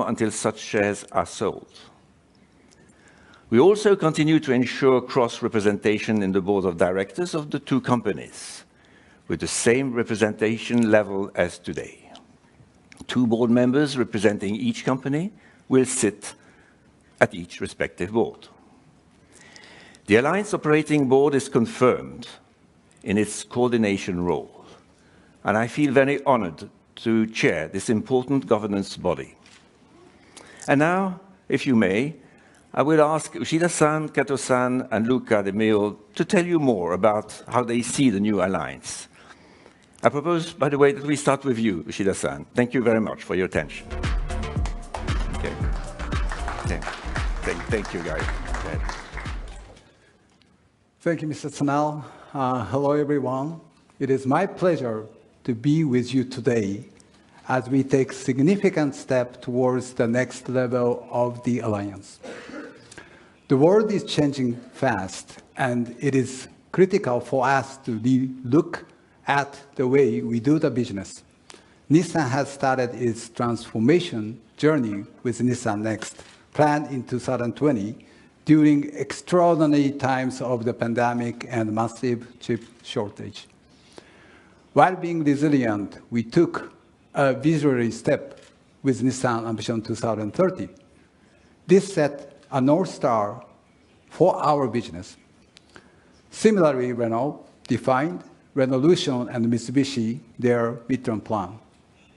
Renault until such shares are sold. We also continue to ensure cross-representation in the board of directors of the two companies, with the same representation level as today. Two board members representing each company will sit at each respective board. The Alliance Operating Board is confirmed in its coordination role, and I feel very honored to chair this important governance body. And now, if you may, I will ask Ushida-san, Kato-san, and Luca de Meo to tell you more about how they see the new alliance. I propose, by the way, that we start with you, Ushida-san. Thank you very much for your attention. Okay. Thank you, guys. Thank you, Mr. Tsunao. Hello, everyone. It is my pleasure to be with you today as we take significant step towards the next level of the alliance. The world is changing fast, and it is critical for us to look at the way we do the business. Nissan has started its transformation journey with Nissan Next, planned in 2020, during extraordinary times of the pandemic and massive chip shortage. While being resilient, we took a visionary step with Nissan Ambition 2030. This set a North Star for our business. Similarly, Renault defined Renaulution and Mitsubishi their midterm plan.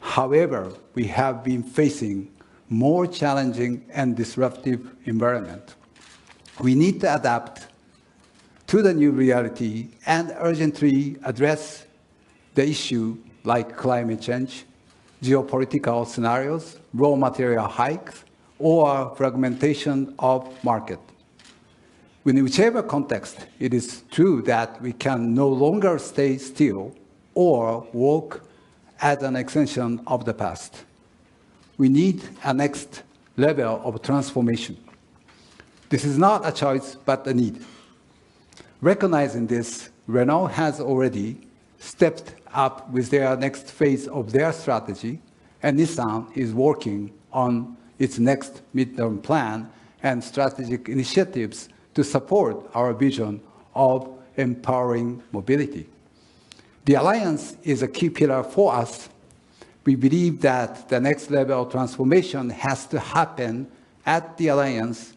However, we have been facing more challenging and disruptive environment. We need to adapt to the new reality and urgently address the issue like climate change, geopolitical scenarios, raw material hikes, or fragmentation of market. In whichever context, it is true that we can no longer stay still or walk as an extension of the past. We need a next level of transformation. This is not a choice, but a need. Recognizing this, Renault has already stepped up with their next phase of their strategy, and Nissan is working on its next midterm plan and strategic initiatives to support our vision of empowering mobility. The alliance is a key pillar for us. We believe that the next level of transformation has to happen at the alliance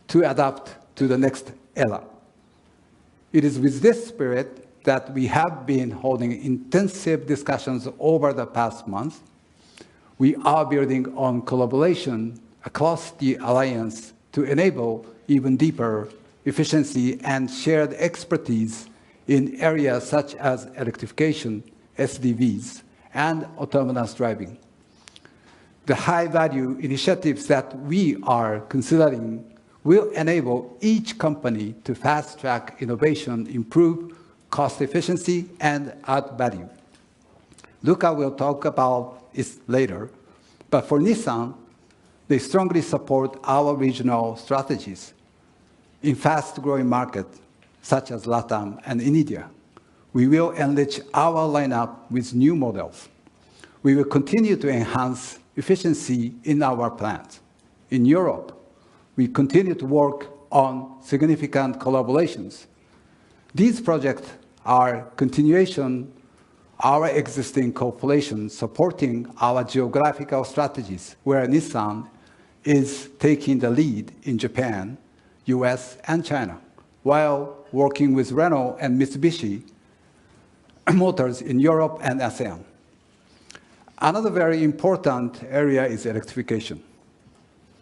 to adapt to the next era. It is with this spirit that we have been holding intensive discussions over the past months. We are building on collaboration across the alliance to enable even deeper efficiency and shared expertise in areas such as electrification, SDVs, and autonomous driving. The high-value initiatives that we are considering will enable each company to fast-track innovation, improve cost efficiency, and add value. Luca will talk about it later, but for Nissan, they strongly support our regional strategies in fast-growing markets such as LATAM and in India. We will enrich our lineup with new models. We will continue to enhance efficiency in our plants. In Europe, we continue to work on significant collaborations. These projects are continuation our existing cooperation supporting our geographical strategies, where Nissan is taking the lead in Japan, US, and China, while working with Renault and Mitsubishi Motors in Europe and ASEAN. Another very important area is electrification,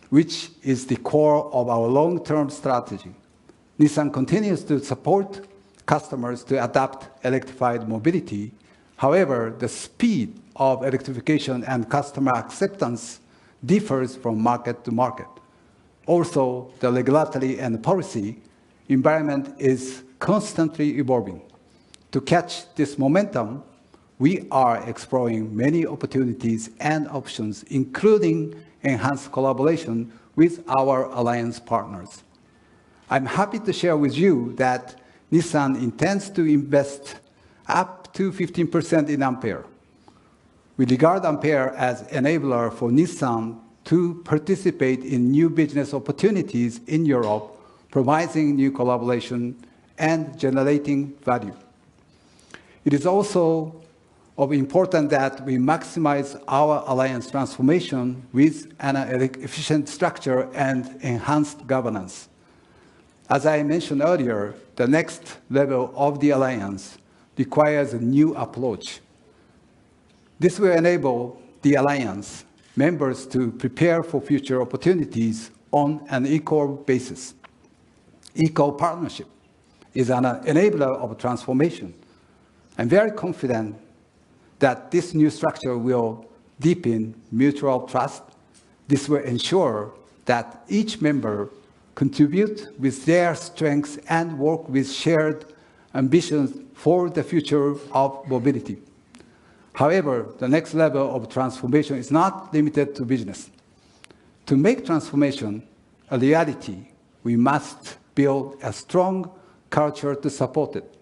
which is the core of our long-term strategy. Nissan continues to support customers to adopt electrified mobility. However, the speed of electrification and customer acceptance differs from market to market. Also, the regulatory and policy environment is constantly evolving. To catch this momentum, we are exploring many opportunities and options, including enhanced collaboration with our alliance partners. I'm happy to share with you that Nissan intends to invest up to 15% in Ampere. We regard Ampere as an enabler for Nissan to participate in new business opportunities in Europe, providing new collaboration and generating value. It is also of importance that we maximize our alliance transformation with an efficient structure and enhanced governance. As I mentioned earlier, the next level of the alliance requires a new approach. This will enable the alliance members to prepare for future opportunities on an equal basis. Equal partnership is an enabler of transformation. I'm very confident that this new structure will deepen mutual trust. This will ensure that each member contribute with their strengths and work with shared ambitions for the future of mobility. However, the next level of transformation is not limited to business. To make transformation a reality, we must build a strong culture to support it,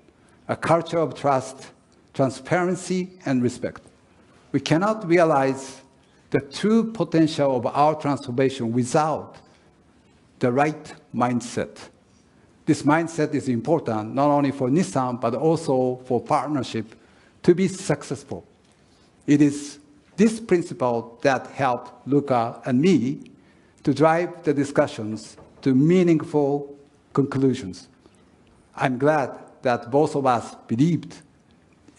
a culture of trust, transparency, and respect. We cannot realize the true potential of our transformation without the right mindset. This mindset is important not only for Nissan, but also for partnership to be successful. It is this principle that helped Luca and me to drive the discussions to meaningful conclusions. I'm glad that both of us believed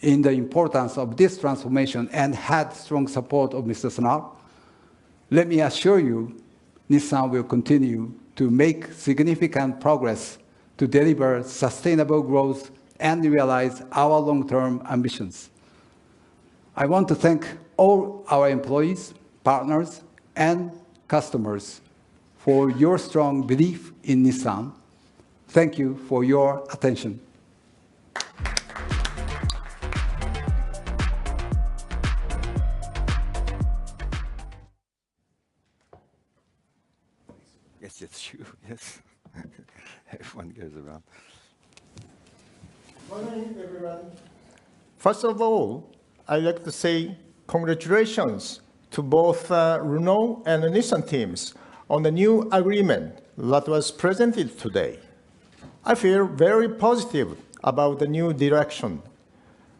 in the importance of this transformation and had strong support of Mr. Sanal. Let me assure you, Nissan will continue to make significant progress to deliver sustainable growth and realize our long-term ambitions. I want to thank all our employees, partners, and customers for your strong belief in Nissan. Thank you for your attention. Yes, it's you, yes. Everyone goes around. Good morning, everyone. First of all, I'd like to say congratulations to both Renault and Nissan teams on the new agreement that was presented today. I feel very positive about the new direction.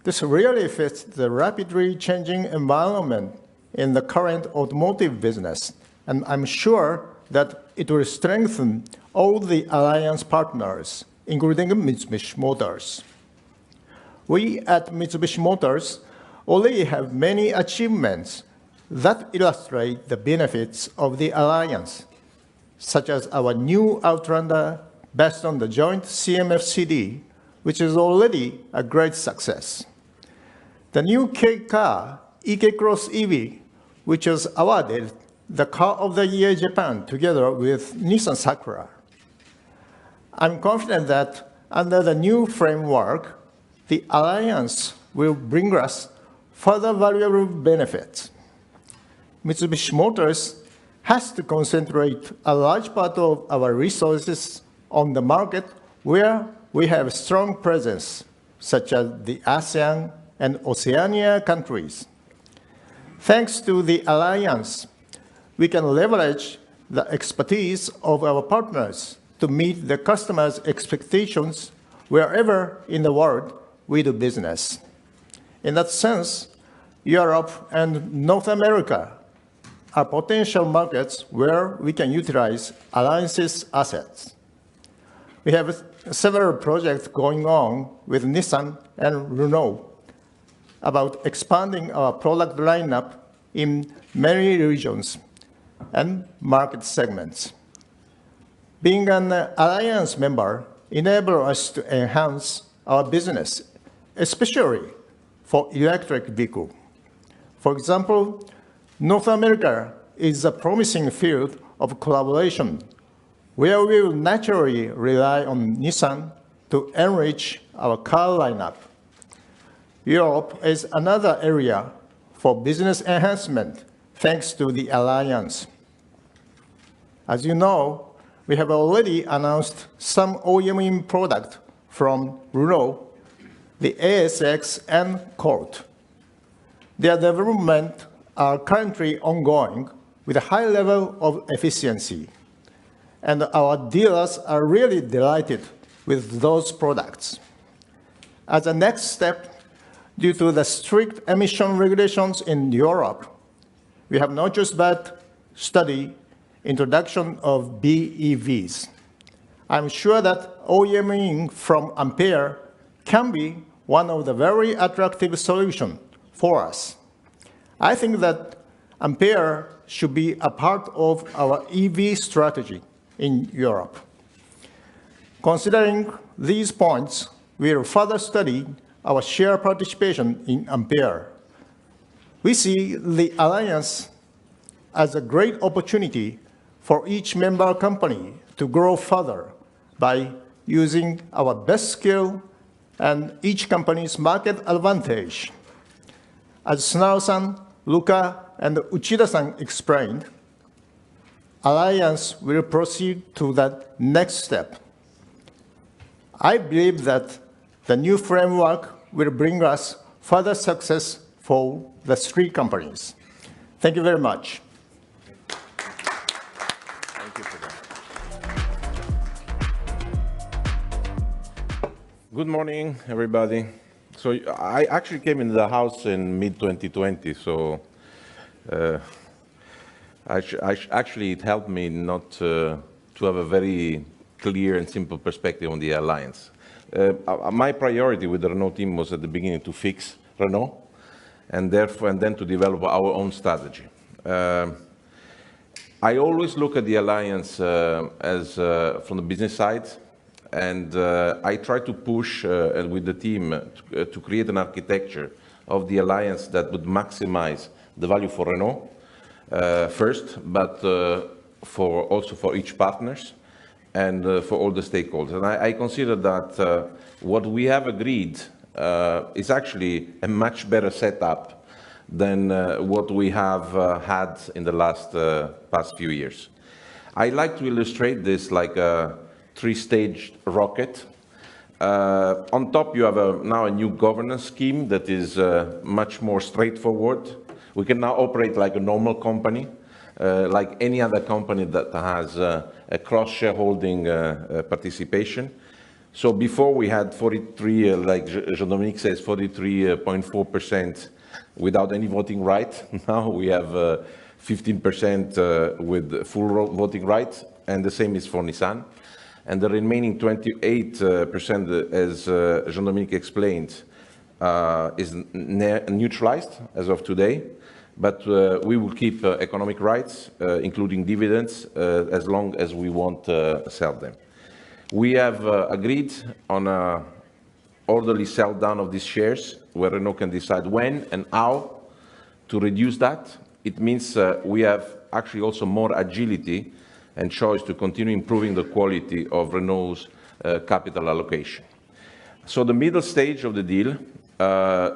This really fits the rapidly changing environment in the current automotive business, and I'm sure that it will strengthen all the alliance partners, including Mitsubishi Motors. We at Mitsubishi Motors already have many achievements that illustrate the benefits of the alliance, such as our new Outlander based on the joint CMF-CD, which is already a great success. The new K car, EK Cross EV, which was awarded the Car of the Year Japan together with Nissan Sakura. I'm confident that under the new framework, the alliance will bring us further valuable benefits. Mitsubishi Motors has to concentrate a large part of our resources on the market where we have strong presence, such as the ASEAN and Oceania countries. Thanks to the alliance, we can leverage the expertise of our partners to meet the customers' expectations wherever in the world we do business. In that sense, Europe and North America are potential markets where we can utilize alliance's assets. We have several projects going on with Nissan and Renault about expanding our product lineup in many regions and market segments. Being an alliance member enables us to enhance our business, especially for electric vehicles. For example, North America is a promising field of collaboration where we will naturally rely on Nissan to enrich our car lineup. Europe is another area for business enhancement thanks to the alliance. As you know, we have already announced some OEM products from Renault, the ASX and Colt. Their development are currently ongoing, with a high level of efficiency. And our dealers are really delighted with those products. As a next step, due to the strict emission regulations in Europe, we have not just but studied introduction of BEVs. I'm sure that OEMing from Ampere can be one of the very attractive solutions for us. I think that Ampere should be a part of our EV strategy in Europe. Considering these points, we will further study our share participation in Ampere. We see the alliance as a great opportunity for each member company to grow further by using our best skill and each company's market advantage. As Sunao-san, Luca, and Uchida-san explained, Alliance will proceed to that next step. I believe that the new framework will bring us further success for the three companies. Thank you very much. Thank you for that. Good morning, everybody. So I actually came into the house in mid-2020, so actually it helped me not to have a very clear and simple perspective on the alliance. My priority with the Renault team was at the beginning to fix Renault, and then to develop our own strategy. I always look at the alliance as from the business side, and I try to push with the team to create an architecture of the alliance that would maximize the value for Renault first, but also for each partners and for all the stakeholders. And I consider that what we have agreed is actually a much better setup than what we have had in the past few years. I like to illustrate this like a three-stage rocket. On top, you have now a new governance scheme that is much more straightforward. We can now operate like a normal company, like any other company that has a cross-shareholding participation. So before we had 43, like Jean-Dominique says, 43.4% without any voting right. Now we have 15% with full voting rights, and the same is for Nissan. And the remaining 28%, as Jean-Dominique explained, is neutralized as of today. But we will keep economic rights, including dividends, as long as we won't sell them. We have agreed on an orderly sell down of these shares, where Renault can decide when and how to reduce that. It means we have actually also more agility and choice to continue improving the quality of Renault's capital allocation. So the middle stage of the deal,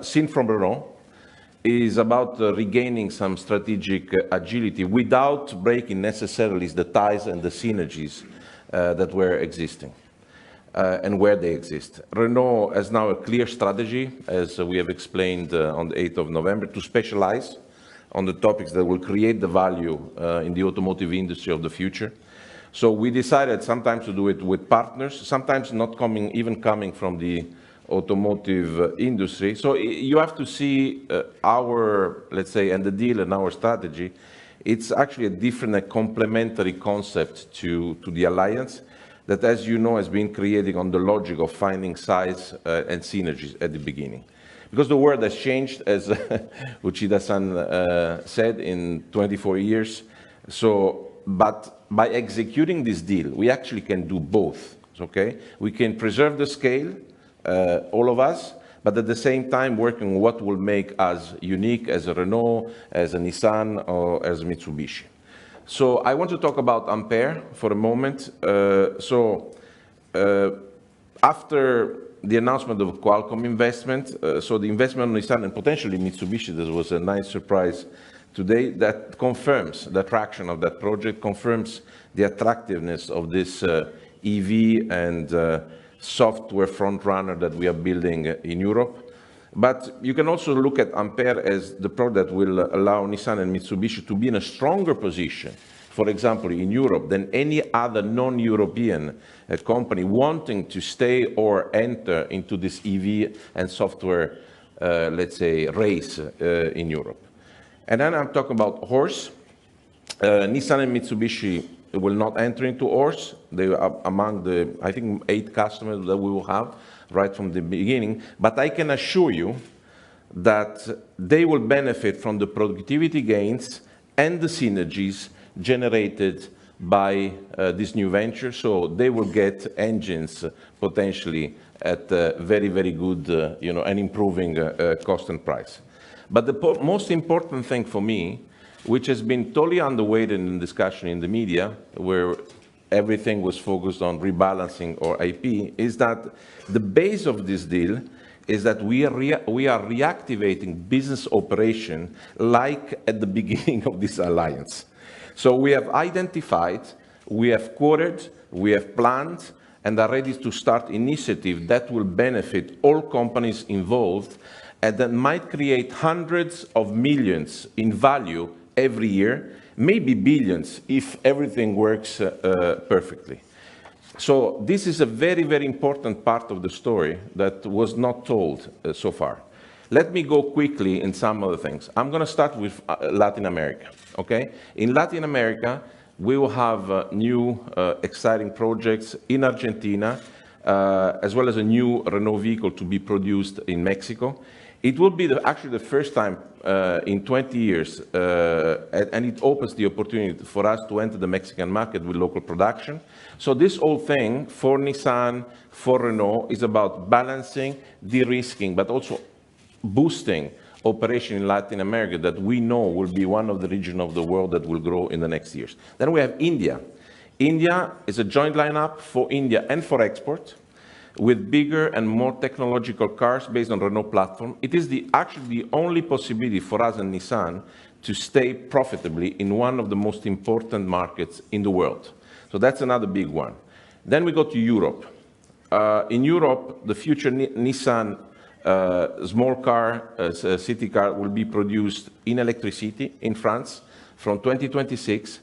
seen from Renault, is about regaining some strategic agility without breaking necessarily the ties and the synergies that were existing and where they exist. Renault has now a clear strategy, as we have explained on the 8th of November, to specialize on the topics that will create the value in the automotive industry of the future. So we decided sometimes to do it with partners, sometimes not coming from the automotive industry. So you have to see our, let's say, and the deal and our strategy, it's actually a different and complementary concept to the alliance that, as you know, has been creating on the logic of finding size and synergies at the beginning. Because the world has changed, as Uchida-san said, in 24 years. So, but by executing this deal, we actually can do both, okay? We can preserve the scale, all of us, but at the same time working on what will make us unique as a Renault, as a Nissan, or as a Mitsubishi. So I want to talk about Ampere for a moment. After the announcement of Qualcomm investment, so the investment on Nissan and potentially Mitsubishi, this was a nice surprise today, that confirms the traction of that project, confirms the attractiveness of this EV and software front runner that we are building in Europe. But you can also look at Ampere as the product that will allow Nissan and Mitsubishi to be in a stronger position, for example, in Europe, than any other non-European company wanting to stay or enter into this EV and software, let's say, race in Europe. And then I'm talking about horse. Nissan and Mitsubishi will not enter into horse. They are among the, I think, 8 customers that we will have right from the beginning. But I can assure you that they will benefit from the productivity gains and the synergies generated by this new venture. So they will get engines potentially at very, very good, and improving cost and price. But the most important thing for me, which has been totally underweighted in discussion in the media, where everything was focused on rebalancing or IP, is that the base of this deal is that we are reactivating business operation like at the beginning of this alliance. So we have identified, we have quoted, we have planned, and are ready to start initiative that will benefit all companies involved, and that might create hundreds of millions in value every year, maybe billions if everything works perfectly. So this is a very, very important part of the story that was not told so far. Let me go quickly in some other things. I'm going to start with Latin America, okay? In Latin America, we will have new exciting projects in Argentina, as well as a new Renault vehicle to be produced in Mexico. It will be actually the first time in 20 years, and it opens the opportunity for us to enter the Mexican market with local production. So this whole thing for Nissan, for Renault, is about balancing, de-risking, but also boosting operation in Latin America that we know will be one of the regions of the world that will grow in the next years. Then we have India. India is a joint lineup for India and for export, with bigger and more technological cars based on Renault platform. It is actually the only possibility for us and Nissan to stay profitably in one of the most important markets in the world. So that's another big one. Then we go to Europe. In Europe, the future Nissan small car, city car, will be produced in electricity in France from 2026.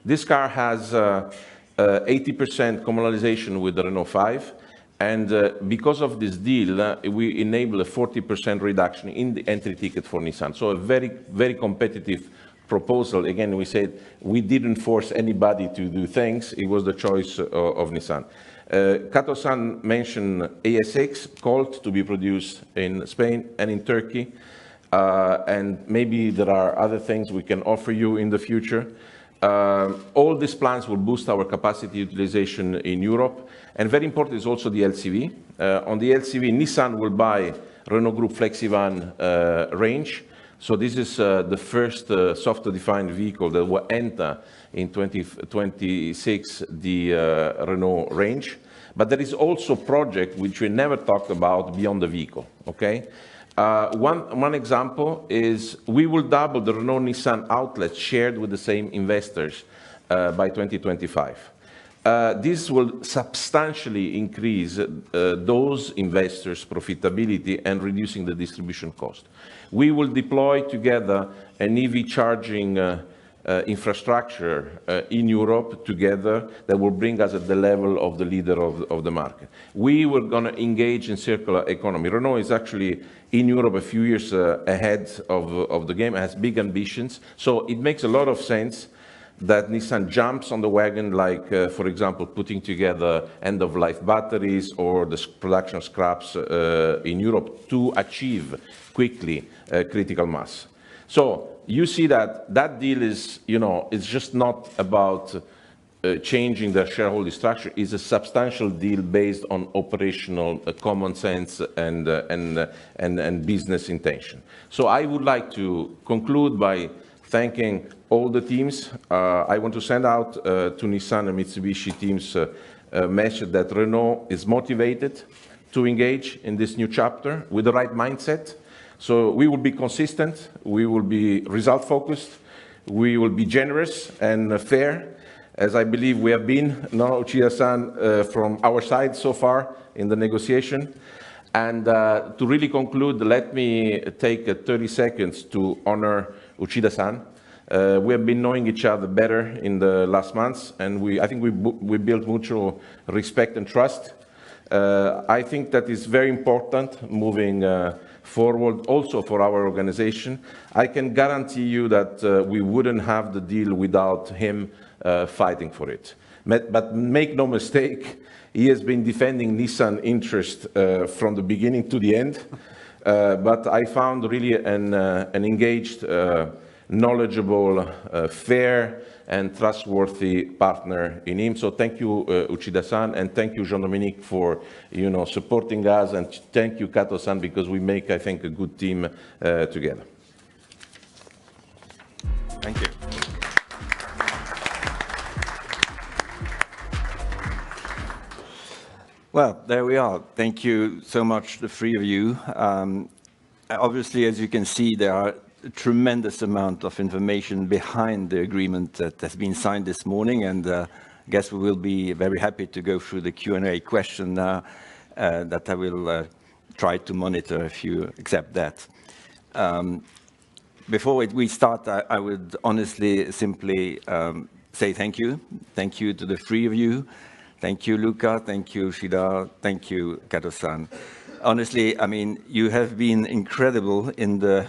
This car has 80% commonalization with the Renault 5. And because of this deal, we enable a 40% reduction in the entry ticket for Nissan. So a very, very competitive proposal. Again, we said we didn't force anybody to do things. It was the choice of Nissan. Kato-san mentioned ASX, Colt, to be produced in Spain and in Turkey. And maybe there are other things we can offer you in the future. All these plans will boost our capacity utilization in Europe. And very important is also the LCV. On the LCV, Nissan will buy Renault Group Flexivan range. So this is the first software-defined vehicle that will enter in 2026 the Renault range. But there is also a project which we never talked about beyond the vehicle, okay? One example is we will double the Renault Nissan outlets shared with the same investors by 2025. This will substantially increase those investors' profitability and reducing the distribution cost. We will deploy together an EV charging infrastructure in Europe together that will bring us at the level of the leader of the market. We were going to engage in circular economy. Renault is actually in Europe a few years ahead of the game, has big ambitions. So it makes a lot of sense that Nissan jumps on the wagon, like, for example, putting together end-of-life batteries or the production of scraps in Europe to achieve quickly critical mass. So you see that that deal is, it's just not about changing the shareholding structure. It's a substantial deal based on operational common sense and business intention. So I would like to conclude by thanking all the teams. I want to send out to Nissan and Mitsubishi teams a message that Renault is motivated to engage in this new chapter with the right mindset. So we will be consistent, we will be result-focused, we will be generous and fair, as I believe we have been, now Uchida-san, from our side so far in the negotiation. And to really conclude, let me take 30 seconds to honor Uchida-san. We have been knowing each other better in the last months, and I think we built mutual respect and trust. I think that is very important moving forward also for our organization. I can guarantee you that we wouldn't have the deal without him fighting for it. But make no mistake, he has been defending Nissan interest from the beginning to the end. But I found really an engaged, knowledgeable, fair, and trustworthy partner in him. So thank you, Uchida-san, and thank you, Jean-Dominique, for supporting us, and thank you, Kato-san, because we make, I think, a good team together. Thank you. Well, there we are. Thank you so much, the three of you. Obviously, as you can see, there are a tremendous amount of information behind the agreement that has been signed this morning, and I guess we will be very happy to go through the Q&A question now that I will try to monitor if you accept that. Before we start, I would honestly simply say thank you. Thank you to the three of you. Thank you, Luca. Thank you, Shida. Thank you, Kato-san. Honestly, I mean, you have been incredible in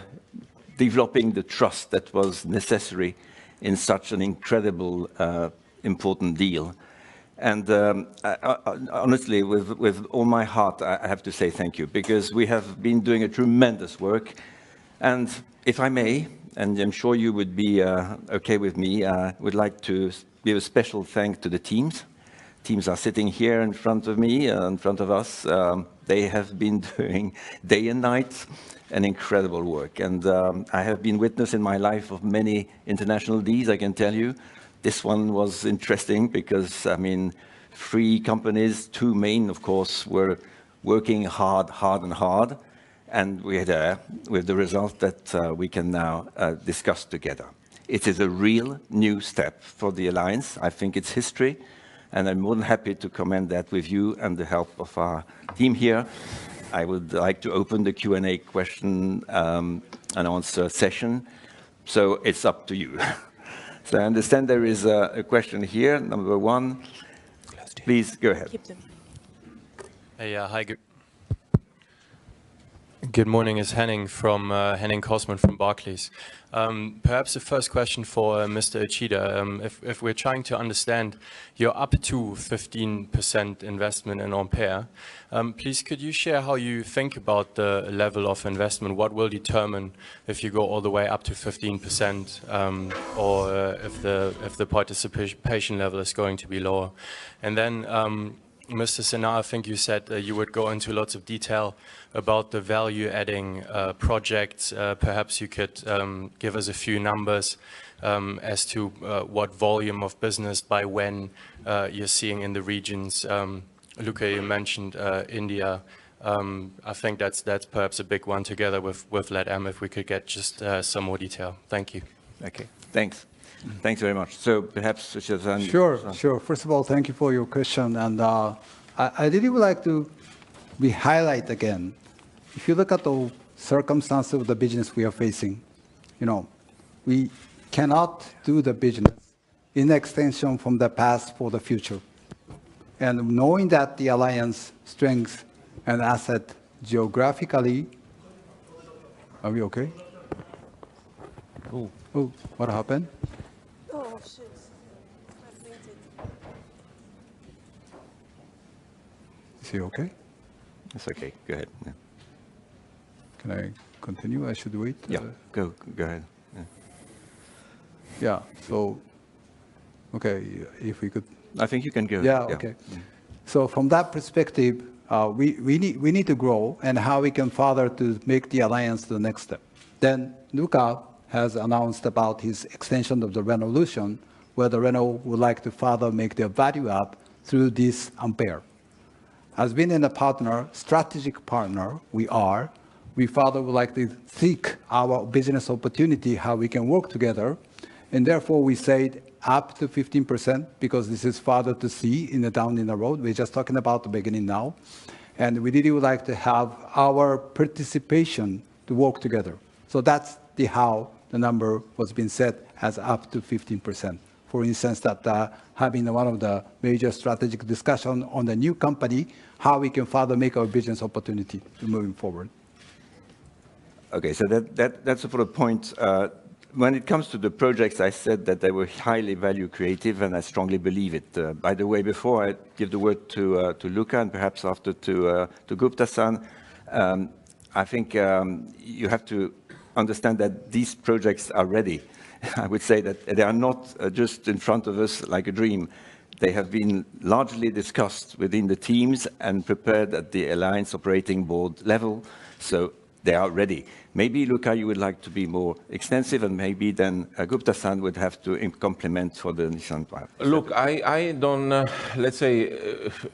developing the trust that was necessary in such an incredible, important deal. And honestly, with all my heart, I have to say thank you, because we have been doing a tremendous work. And if I may, and I'm sure you would be okay with me, I would like to give a special thanks to the teams. Teams are sitting here in front of me, in front of us. They have been doing day and night an incredible work. And I have been witness in my life of many international deals, I can tell you. This one was interesting because, I mean, 3 companies, 2 main, of course, were working hard. And we're there with the result that we can now discuss together. It is a real new step for the Alliance. I think it's history. And I'm more than happy to commend that with you and the help of our team here. I would like to open the Q&A question and answer session. So it's up to you. So I understand there is a question here, number 1. Please go ahead. Hey, hi. Good morning. It's Henning Cosman from Barclays. Perhaps the first question for Mr. Uchida. If we're trying to understand your up to 15% investment in Ampere, please could you share how you think about the level of investment? What will determine if you go all the way up to 15% or if the participation level is going to be lower? And then Mr. Senard, I think you said you would go into lots of detail about the value-adding projects. Perhaps you could give us a few numbers as to what volume of business by when you're seeing in the regions. Luca, you mentioned India. I think that's perhaps a big one together with LATAM, if we could get just some more detail. Thank you. Okay, thanks. Thanks very much. So perhaps, Sure. First of all, thank you for your question. And I really would like to highlight again, if you look at the circumstances of the business we are facing, we cannot do the business in extension from the past for the future. And knowing that the Alliance strength and asset geographically, are we okay? Oh, what happened? Oh, shit. I fainted. Is he okay? It's okay. Go ahead. Yeah. Can I continue? I should wait? Yeah, go ahead. Yeah, so, okay, if we could. I think you can go. Yeah, okay. So from that perspective, we need to grow and how we can further to make the Alliance the next step. Then Luca has announced about his extension of the Renaulution, where the Renault would like to further make their value up through this Ampere. As being a partner, strategic partner, we further would like to seek our business opportunity, how we can work together. And therefore, we said up to 15%, because this is further to see down in the road. We're just talking about the beginning now. And we really would like to have our participation to work together. So that's how the number was being set as up to 15%. For instance, that having one of the major strategic discussion on the new company, how we can further make our business opportunity to moving forward. Okay, so that's for the point. When it comes to the projects, I said that they were highly value creative, and I strongly believe it. By the way, before I give the word to Luca, and perhaps after to Gupta-san, I think you have to understand that these projects are ready. I would say that they are not just in front of us like a dream. They have been largely discussed within the teams and prepared at the Alliance Operating Board level, so they are ready. Maybe, Luca, you would like to be more extensive, and maybe then Gupta-san would have to complement for the Nissan part. Look, I don't, let's say,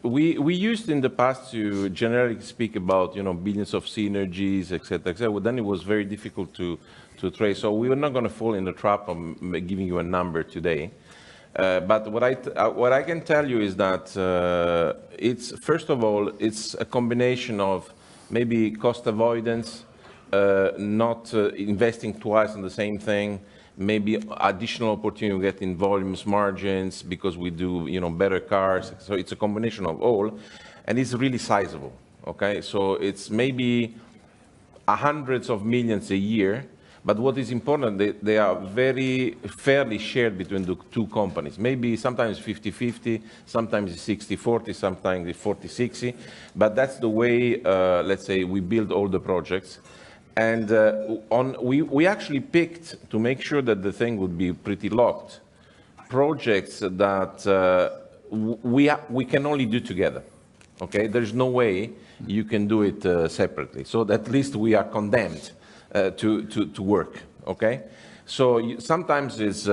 we used in the past to generally speak about, billions of synergies, et cetera, et cetera. Well, then it was very difficult to trace. So we were not going to fall in the trap of giving you a number today. But what I can tell you is that it's, first of all, it's a combination of maybe cost avoidance, not investing twice on the same thing, maybe additional opportunity to get in volumes, margins, because we do, better cars. So it's a combination of all, and it's really sizable, okay? So it's maybe hundreds of millions a year, but what is important, they are very fairly shared between the two companies. Maybe sometimes 50-50, sometimes 60-40, sometimes 40-60, but that's the way, let's say, we build all the projects. And we actually picked, to make sure that the thing would be pretty locked, projects that we can only do together, okay? There's no way you can do it separately. So at least we are condemned to work, okay? So sometimes it's,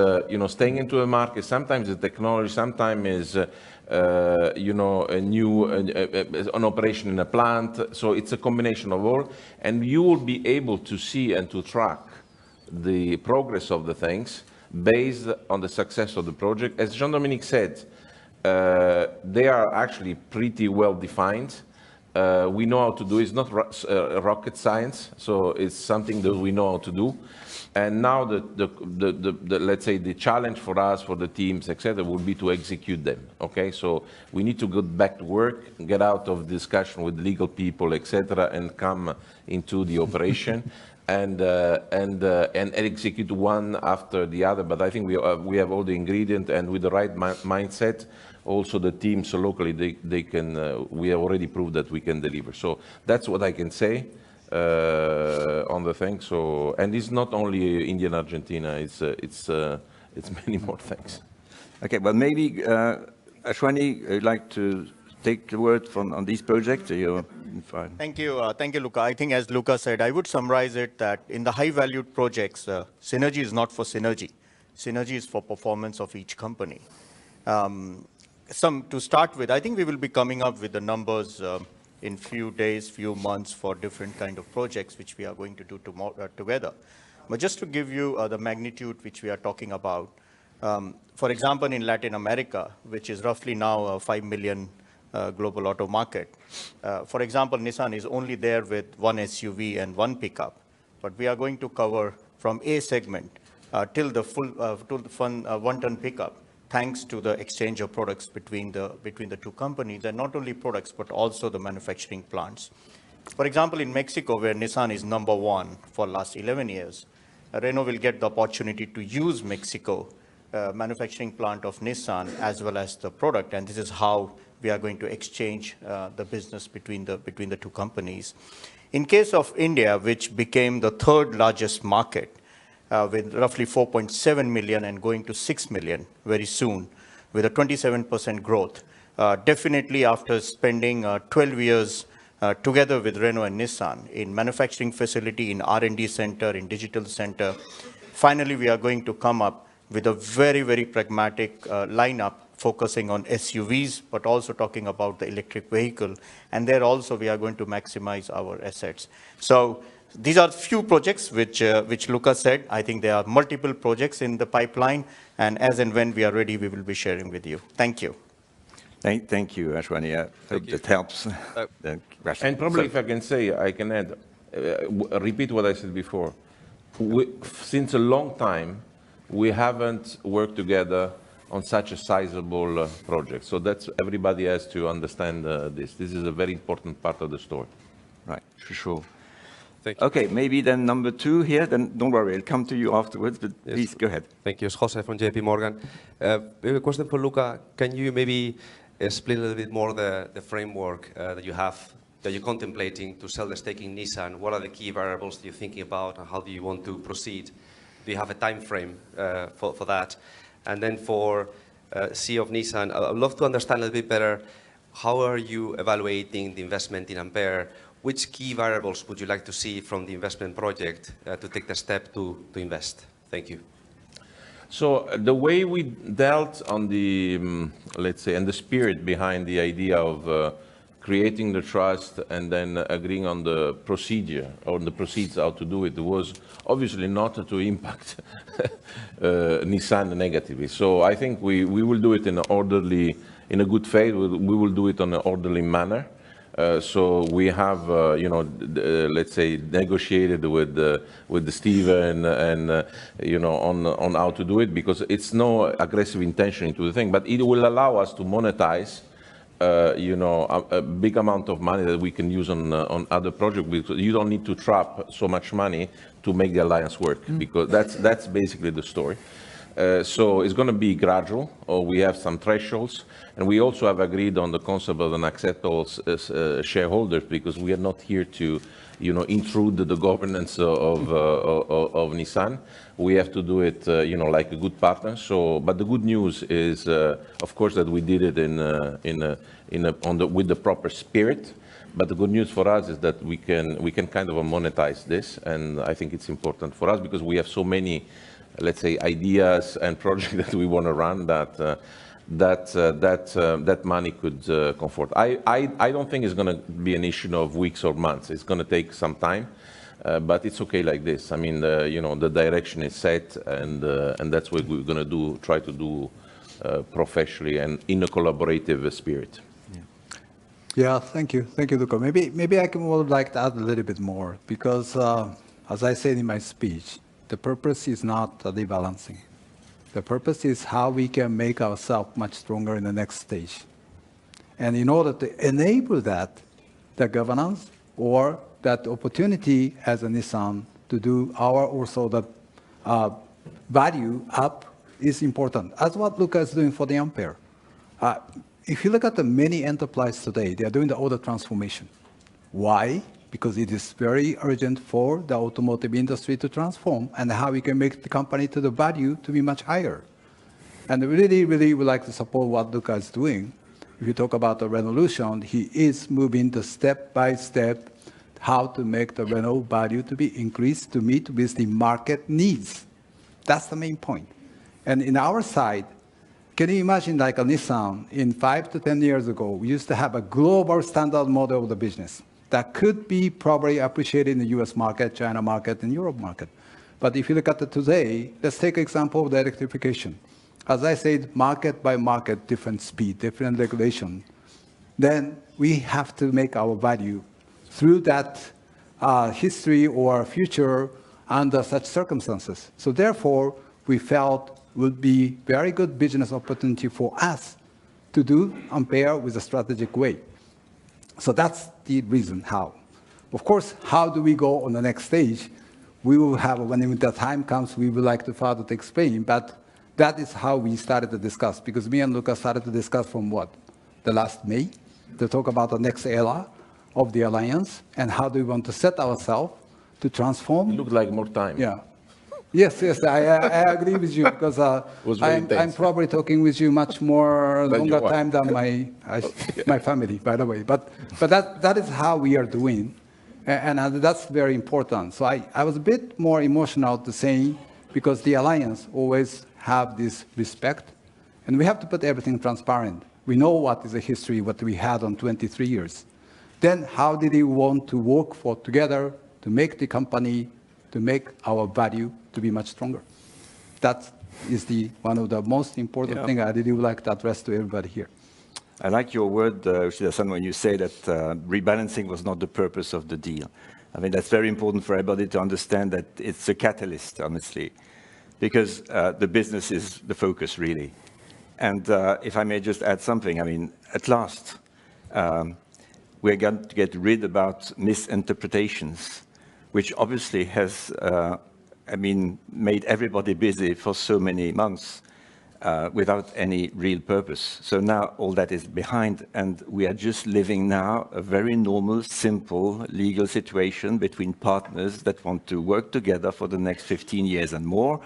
staying into a market, sometimes it's technology, sometimes it's, a new, an operation in a plant. So it's a combination of all, and you will be able to see and to track the progress of the things based on the success of the project. As Jean-Dominique said, they are actually pretty well defined. We know how to do it. It's not rocket science, so it's something that we know how to do. And now let's say the challenge for us, for the teams, etc., will be to execute them. Okay, so we need to go back to work, get out of discussion with legal people, etc., and come into the operation and execute one after the other. But I think we have all the ingredients, and with the right mindset. Also, the teams locally, they can. We have already proved that we can deliver. So that's what I can say on the thing. So, and it's not only India and Argentina. It's many more things. Okay, well, maybe Ashwani, I'd like to take the word on these projects. Thank you, Luca. I think, as Luca said, I would summarize it that in the high-valued projects, synergy is not for synergy. Synergy is for performance of each company. To start with, I think we will be coming up with the numbers in few days, few months for different kind of projects which we are going to do together. But just to give you the magnitude which we are talking about, for example, in Latin America, which is roughly now a 5 million global auto market. For example, Nissan is only there with one SUV and one pickup, but we are going to cover from A segment till the full one-ton pickup, thanks to the exchange of products between the two companies, and not only products, but also the manufacturing plants. For example, in Mexico, where Nissan is #1 for last 11 years, Renault will get the opportunity to use Mexico manufacturing plant of Nissan as well as the product, and this is how we are going to exchange the business between the two companies. In case of India, which became the third largest market, with roughly 4.7 million and going to 6 million very soon, with a 27% growth. Definitely after spending 12 years together with Renault and Nissan in manufacturing facility, in R&D center, in digital center, finally we are going to come up with a very, very pragmatic lineup focusing on SUVs, but also talking about the electric vehicle. And there also we are going to maximize our assets. So these are few projects which Luca said. I think there are multiple projects in the pipeline, and as and when we are ready, we will be sharing with you. Thank you. Thank you, Ashwani. I hope that helps. the question. And probably, So- if I can say, I can add, repeat what I said before. Since a long time, we haven't worked together on such a sizable project. So that's, everybody has to understand this. This is a very important part of the story. Right, for sure. Thank you. Okay, maybe then number 2 here, then don't worry, I'll come to you afterwards, but Yes. please go ahead. Thank you. It's Jose from JP Morgan. Maybe a question for Luca. Can you maybe explain a little bit more the framework that you have, that you're contemplating to sell the stake in Nissan? What are the key variables that you're thinking about, and how do you want to proceed? Do you have a time frame for that? And then for CEO of Nissan, I'd love to understand a little bit better, how are you evaluating the investment in Ampere? Which key variables would you like to see from the investment project to take the step to invest? Thank you. So the way we dealt on the, let's say, and the spirit behind the idea of creating the trust and then agreeing on the procedure or the proceeds how to do it was obviously not to impact Nissan negatively. So I think we will do it in an orderly, in a good faith. We will do it on an orderly manner. So we have, you know, let's say, negotiated with Steven and you know, on how to do it, because it's no aggressive intention into the thing, but it will allow us to monetize, you know, a big amount of money that we can use on other projects, because you don't need to trap so much money to make the alliance work, because that's basically the story. So it's going to be gradual, or we have some thresholds, and we also have agreed on the concept of an acceptable shareholders, because we are not here to, you know, intrude the governance of Nissan. We have to do it, you know, like a good partner. So, but the good news is, of course, that we did it with the proper spirit. But the good news for us is that we can kind of monetize this, and I think it's important for us because we have so many, let's say, ideas and projects that we want to run that money could comfort. I don't think it's going to be an issue of weeks or months. It's going to take some time, but it's okay like this. I mean, you know, the direction is set, and that's what we're going to do. Try to do professionally and in a collaborative spirit. Yeah, thank you, Luca. Maybe I would like to add a little bit more, because as I said in my speech, the purpose is not rebalancing. The purpose is how we can make ourselves much stronger in the next stage. And in order to enable that, the governance or that opportunity as a Nissan to do our also the value up is important, as what Luca is doing for the Ampere. If you look at the many enterprises today, they are doing the order transformation. Why? Because it is very urgent for the automotive industry to transform, and how we can make the company to the value to be much higher. And really, really would like to support what Luca is doing. If you talk about the Renaulution, he is moving the step by step how to make the Renault value to be increased to meet with the market needs. That's the main point. And in our side, can you imagine like a Nissan in 5 to 10 years ago, we used to have a global standard model of the business that could be probably appreciated in the US market, China market, and Europe market. But if you look at it today, let's take example of the electrification. As I said, market by market, different speed, different regulation. Then we have to make our value through that history or future under such circumstances. So therefore, we felt would be very good business opportunity for us to do Ampere with a strategic way. So that's the reason how. Of course, how do we go on the next stage? We will have, when the time comes, we would like to further to explain, but that is how we started to discuss, because me and Luca started to discuss from what? The last May, to talk about the next era of the alliance, and how do we want to set ourselves to transform. It looked like more time. Yeah. Yes, I agree with you, because I'm probably talking with you much more longer time than my family, by the way. But that is how we are doing, and that's very important. So I was a bit more emotional to saying, because the alliance always have this respect, and we have to put everything transparent. We know what is the history, what we had on 23 years. Then how did we want to work for together to make the company, to make our value to be much stronger? That is one of the most important thing I really would like to address to everybody here. I like your word, Ushida-san, when you say that rebalancing was not the purpose of the deal. I mean, that's very important for everybody to understand that it's a catalyst, honestly, because the business is the focus, really. And if I may just add something, I mean, at last, we're going to get rid about misinterpretations, which obviously has, I mean, made everybody busy for so many months without any real purpose. So now all that is behind, and we are just living now a very normal, simple legal situation between partners that want to work together for the next 15 years and more.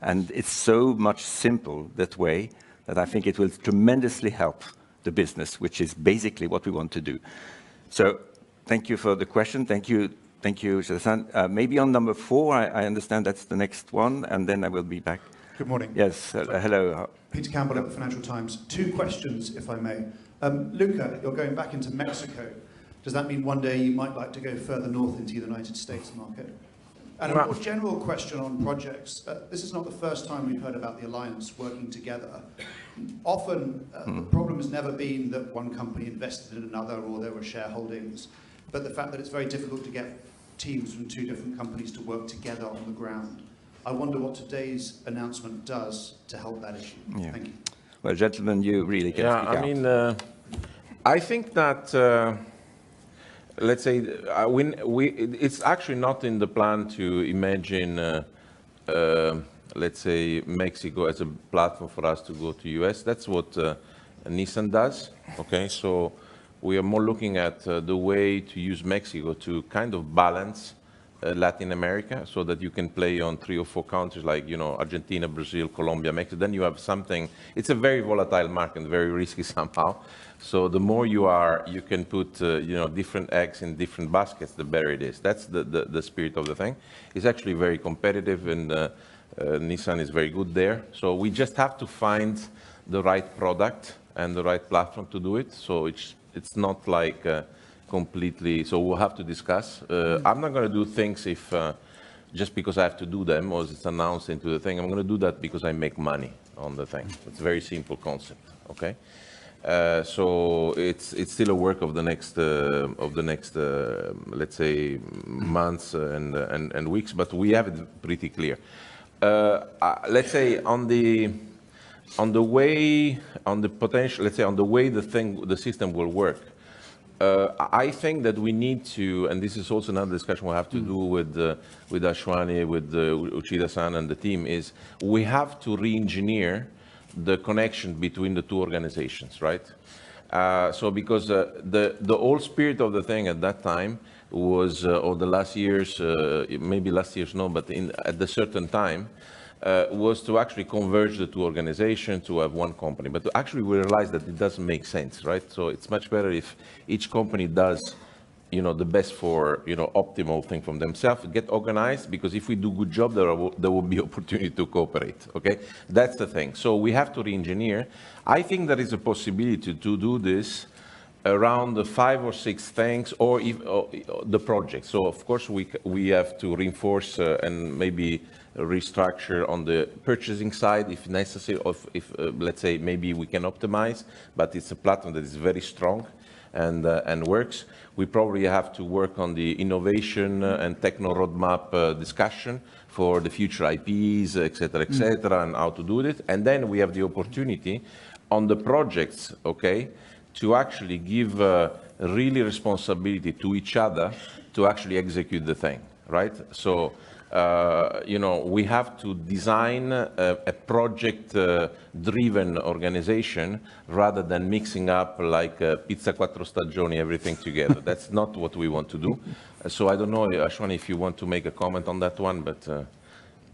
And it's so much simple that way that I think it will tremendously help the business, which is basically what we want to do. So thank you for the question. Thank you, Shida-san. Maybe on number 4, I understand that's the next one, and then I will be back. Good morning. Yes, hello. Peter Campbell at the Financial Times. 2 questions, if I may. Luca, you're going back into Mexico. Does that mean one day you might like to go further north into the United States market? And a more general question on projects. This is not the first time we've heard about the alliance working together. Often, the problem has never been that one company invested in another or there were shareholdings, but the fact that it's very difficult to get teams from 2 different companies to work together on the ground. I wonder what today's announcement does to help that issue. Yeah. Thank you. Well, gentlemen, you really can speak out. I mean, I think that let's say, it's actually not in the plan to imagine, let's say, Mexico as a platform for us to go to US. That's what Nissan does, okay? So we are more looking at the way to use Mexico to kind of balance Latin America so that you can play on 3 or 4 countries like, you know, Argentina, Brazil, Colombia, Mexico. Then you have something, it's a very volatile market, very risky somehow. So the more you can put, you know, different eggs in different baskets, the better it is. That's the spirit of the thing. It's actually very competitive, and Nissan is very good there. So we just have to find the right product and the right platform to do it. So it's not like completely, so we'll have to discuss. I'm not going to do things if just because I have to do them or it's announced into the thing. I'm going to do that because I make money on the thing. It's a very simple concept, okay? So it's still a work of the next let's say months and weeks, but we have it pretty clear. Let's say on the potential, let's say on the way the system will work. I think that we need to, and this is also another discussion we'll have to do with Ashwani, with Uchida-san and the team, is we have to re-engineer the connection between the 2 organizations, right? So because the whole spirit of the thing at that time was, or the last years, maybe last years no, but at the certain time, was to actually converge the 2 organizations to have one company. But actually we realized that it doesn't make sense, right? So it's much better if each company does, you know, the best for, you know, optimal thing from themselves, get organized, because if we do good job, there will be opportunity to cooperate, okay? That's the thing. So we have to re-engineer. I think there is a possibility to do this around the 5 or 6 things, or the project. So of course we have to reinforce and maybe restructure on the purchasing side if necessary, or if let's say maybe we can optimize, but it's a platform that is very strong and works. We probably have to work on the innovation and techno roadmap discussion for the future IPs, et cetera, and how to do it. And then we have the opportunity on the projects, okay, to actually give really responsibility to each other to actually execute the thing, right? So, you know, we have to design a project-driven organization rather than mixing up like pizza quattro stagioni, everything together. That's not what we want to do. So I don't know, Ashwani, if you want to make a comment on that one, but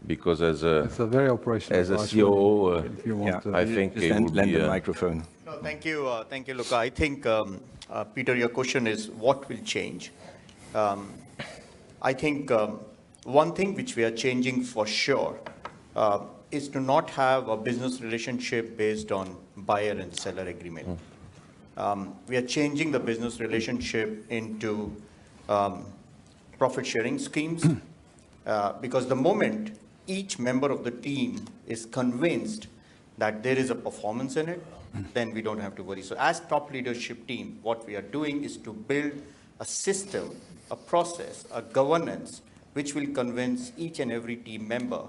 because as a COO, if you want I think it would lend be the microphone. No, thank you, Luca. I think, Peter, your question is what will change? I think one thing which we are changing for sure is to not have a business relationship based on buyer and seller agreement. We are changing the business relationship into profit sharing schemes because the moment each member of the team is convinced that there is a performance in it, then we don't have to worry. So as top leadership team, what we are doing is to build a system, a process, a governance, which will convince each and every team member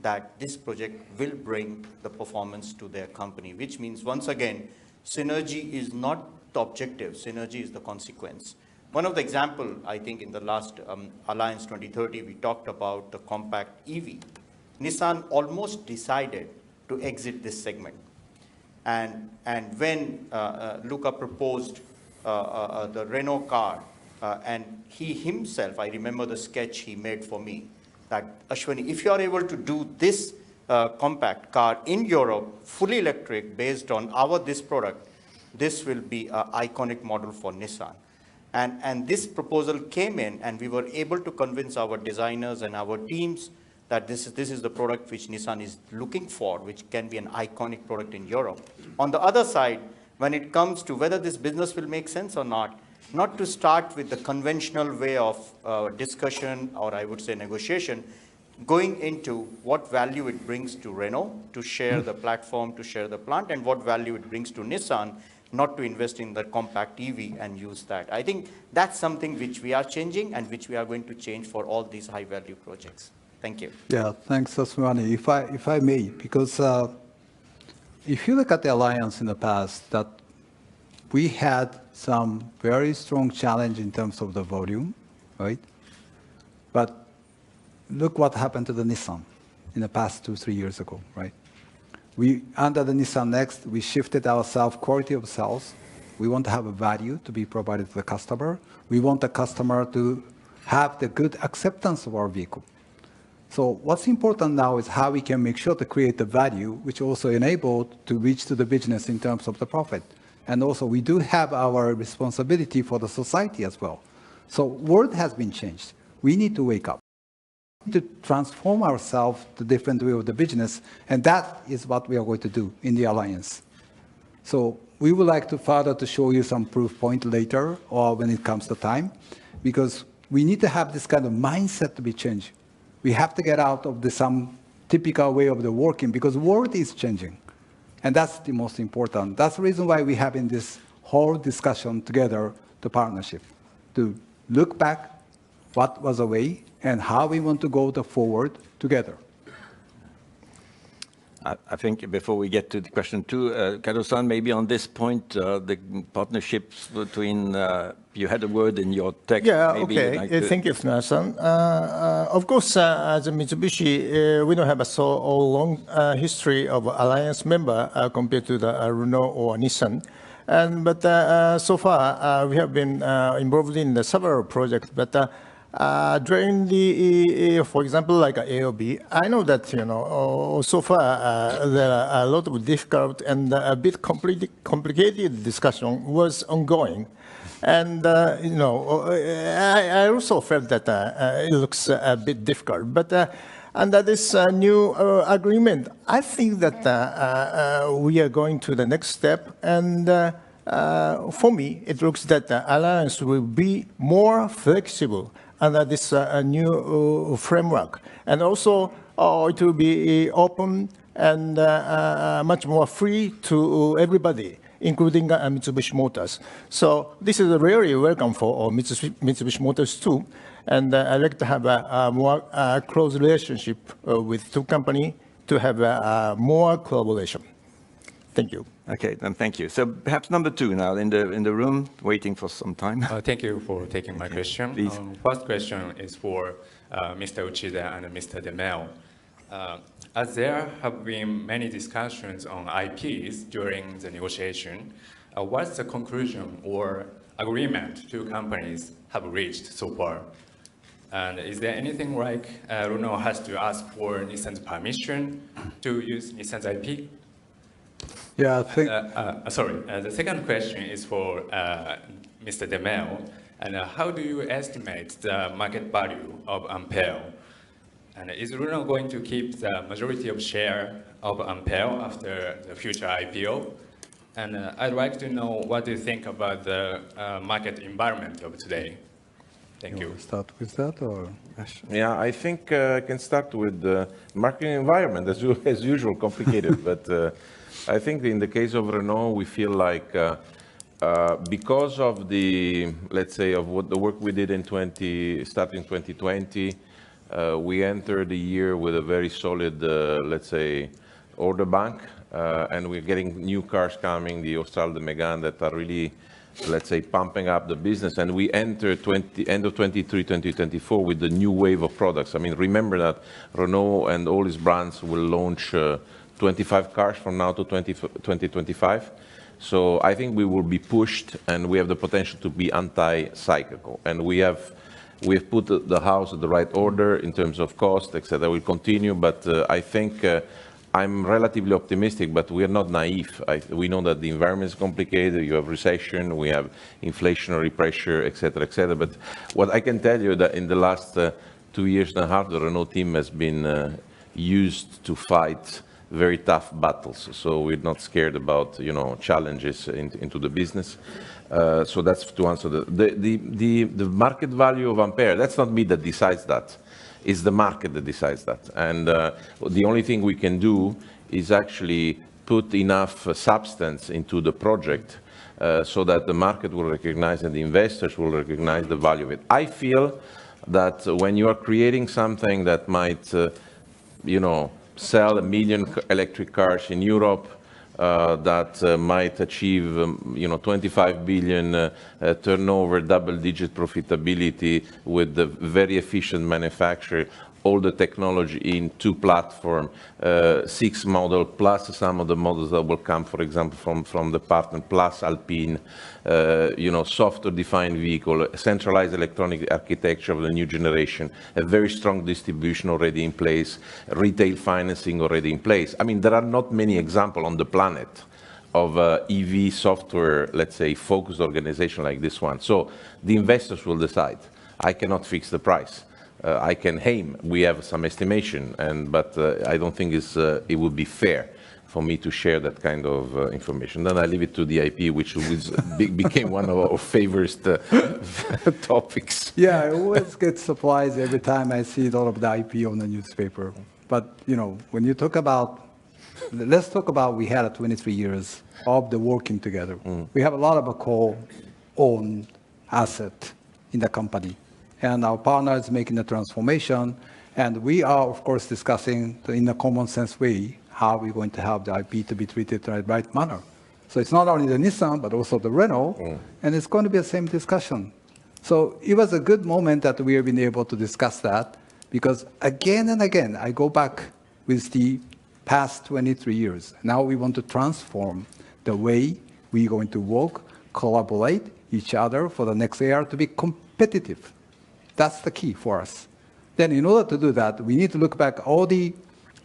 that this project will bring the performance to their company, which means, once again, synergy is not the objective, synergy is the consequence. One of the example, I think in the last Alliance 2030, we talked about the compact EV. Nissan almost decided to exit this segment. And when Luca proposed the Renault car, and he himself, I remember the sketch he made for me, that Ashwani, if you are able to do this compact car in Europe, fully electric, based on this product, this will be an iconic model for Nissan. And this proposal came in, and we were able to convince our designers and our teams that this is the product which Nissan is looking for, which can be an iconic product in Europe. On the other side, when it comes to whether this business will make sense or not to start with the conventional way of discussion, or I would say negotiation, going into what value it brings to Renault to share the platform, to share the plant, and what value it brings to Nissan not to invest in the compact EV and use that. I think that's something which we are changing and which we are going to change for all these high-value projects. Thank you. Yeah, thanks, Aswani. If I may, because if you look at the alliance in the past, that we had some very strong challenge in terms of the volume, right? But look what happened to the Nissan in the past 2-3 years ago, right? We, under the Nissan Next, we shifted our quality of sales. We want to have a value to be provided to the customer. We want the customer to have the good acceptance of our vehicle. So what's important now is how we can make sure to create the value, which also enabled to reach to the business in terms of the profit. And also we do have our responsibility for the society as well. So world has been changed. We need to wake up, to transform ourselves to different way of the business, and that is what we are going to do in the alliance. So we would like to further to show you some proof point later, or when it comes to time, because we need to have this kind of mindset to be changed. We have to get out of some typical way of the working, because the world is changing, and that's the most important. That's the reason why we have in this whole discussion together, the partnership, to look back what was away and how we want to go forward together. I think before we get to the question 2, Kado-san, maybe on this point, the partnerships between, you had a word in your text. Yeah, maybe okay. Thank you, Funasan. Of course, as a Mitsubishi, we don't have a so long history of alliance member compared to the Renault or Nissan. But so far, we have been involved in several projects. But during the, for example, like AOB, I know that, so far there are a lot of difficult and a bit complicated discussion was ongoing. And, I also felt that it looks a bit difficult. But under this new agreement, I think that we are going to the next step. And for me, it looks that the alliance will be more flexible under this new framework. And also, it will be open and much more free to everybody, including Mitsubishi Motors. So this is really welcome for Mitsubishi Motors too. And I'd like to have a more close relationship with two companies to have more collaboration. Thank you. Okay, then thank you. So perhaps number 2 now in the room, waiting for some time. Thank you for taking my question. First question is for Mr. Uchida and Mr. DeMel. As there have been many discussions on IPs during the negotiation, what's the conclusion or agreement two companies have reached so far? And is there anything like Renault has to ask for Nissan's permission to use Nissan's IP? Yeah, I think... the second question is for Mr. DeMel. And how do you estimate the market value of Ampere? And is Renault going to keep the majority of share of Ampere after the future IPO? And I'd like to know what you think about the market environment of today. Thank you. Start with that, or? Yeah, I think I can start with the market environment, as usual, complicated. But I think in the case of Renault, we feel like because of the, let's say, of what the work we did in starting 2020, we entered the year with a very solid, let's say, order bank, and we're getting new cars coming, the Austral, the Megane, that are really, let's say, pumping up the business. And we enter end of 23, 2024 with the new wave of products. I mean, remember that Renault and all its brands will launch 25 cars from now to 2025. So I think we will be pushed, and we have the potential to be anti-cyclical. And we've put the house in the right order in terms of cost, etc. We'll continue, but I think I'm relatively optimistic, but we are not naive. We know that the environment is complicated. You have recession, we have inflationary pressure, etc., etc. But what I can tell you that in the last 2 years and a half, the Renault team has been used to fight very tough battles. So we're not scared about, you know, challenges into the business. So that's to answer the market value of Ampere. That's not me that decides that. It's the market that decides that. And the only thing we can do is actually put enough substance into the project so that the market will recognize and the investors will recognize the value of it. I feel that when you are creating something that might, you know, sell 1 million electric cars in Europe, that might achieve, you know, 25 billion turnover, double-digit profitability with the very efficient manufacturer, all the technology in 2 platforms, 6 models, plus some of the models that will come, for example, from the partner, plus Alpine, you know, software-defined vehicle, centralized electronic architecture of the new generation, a very strong distribution already in place, retail financing already in place. I mean, there are not many examples on the planet of EV software, let's say, focused organization like this one. So the investors will decide. I cannot fix the price. I can aim. We have some estimation, but I don't think it would be fair for me to share that kind of information. Then I leave it to the IP, which became one of our favorite topics. Yeah, I always get surprised every time I see a lot of the IP on the newspaper. But, you know, when you talk about, let's talk about we had 23 years of the working together. We have a lot of a co-owned asset in the company. And our partner is making the transformation. And we are, of course, discussing in a common sense way how we're going to have the IP to be treated in the right manner. So it's not only the Nissan, but also the Renault. And it's going to be the same discussion. So it was a good moment that we have been able to discuss that, because again and again, I go back with the past 23 years. Now we want to transform the way we're going to work, collaborate each other for the next year to be competitive. That's the key for us. Then in order to do that, we need to look back all the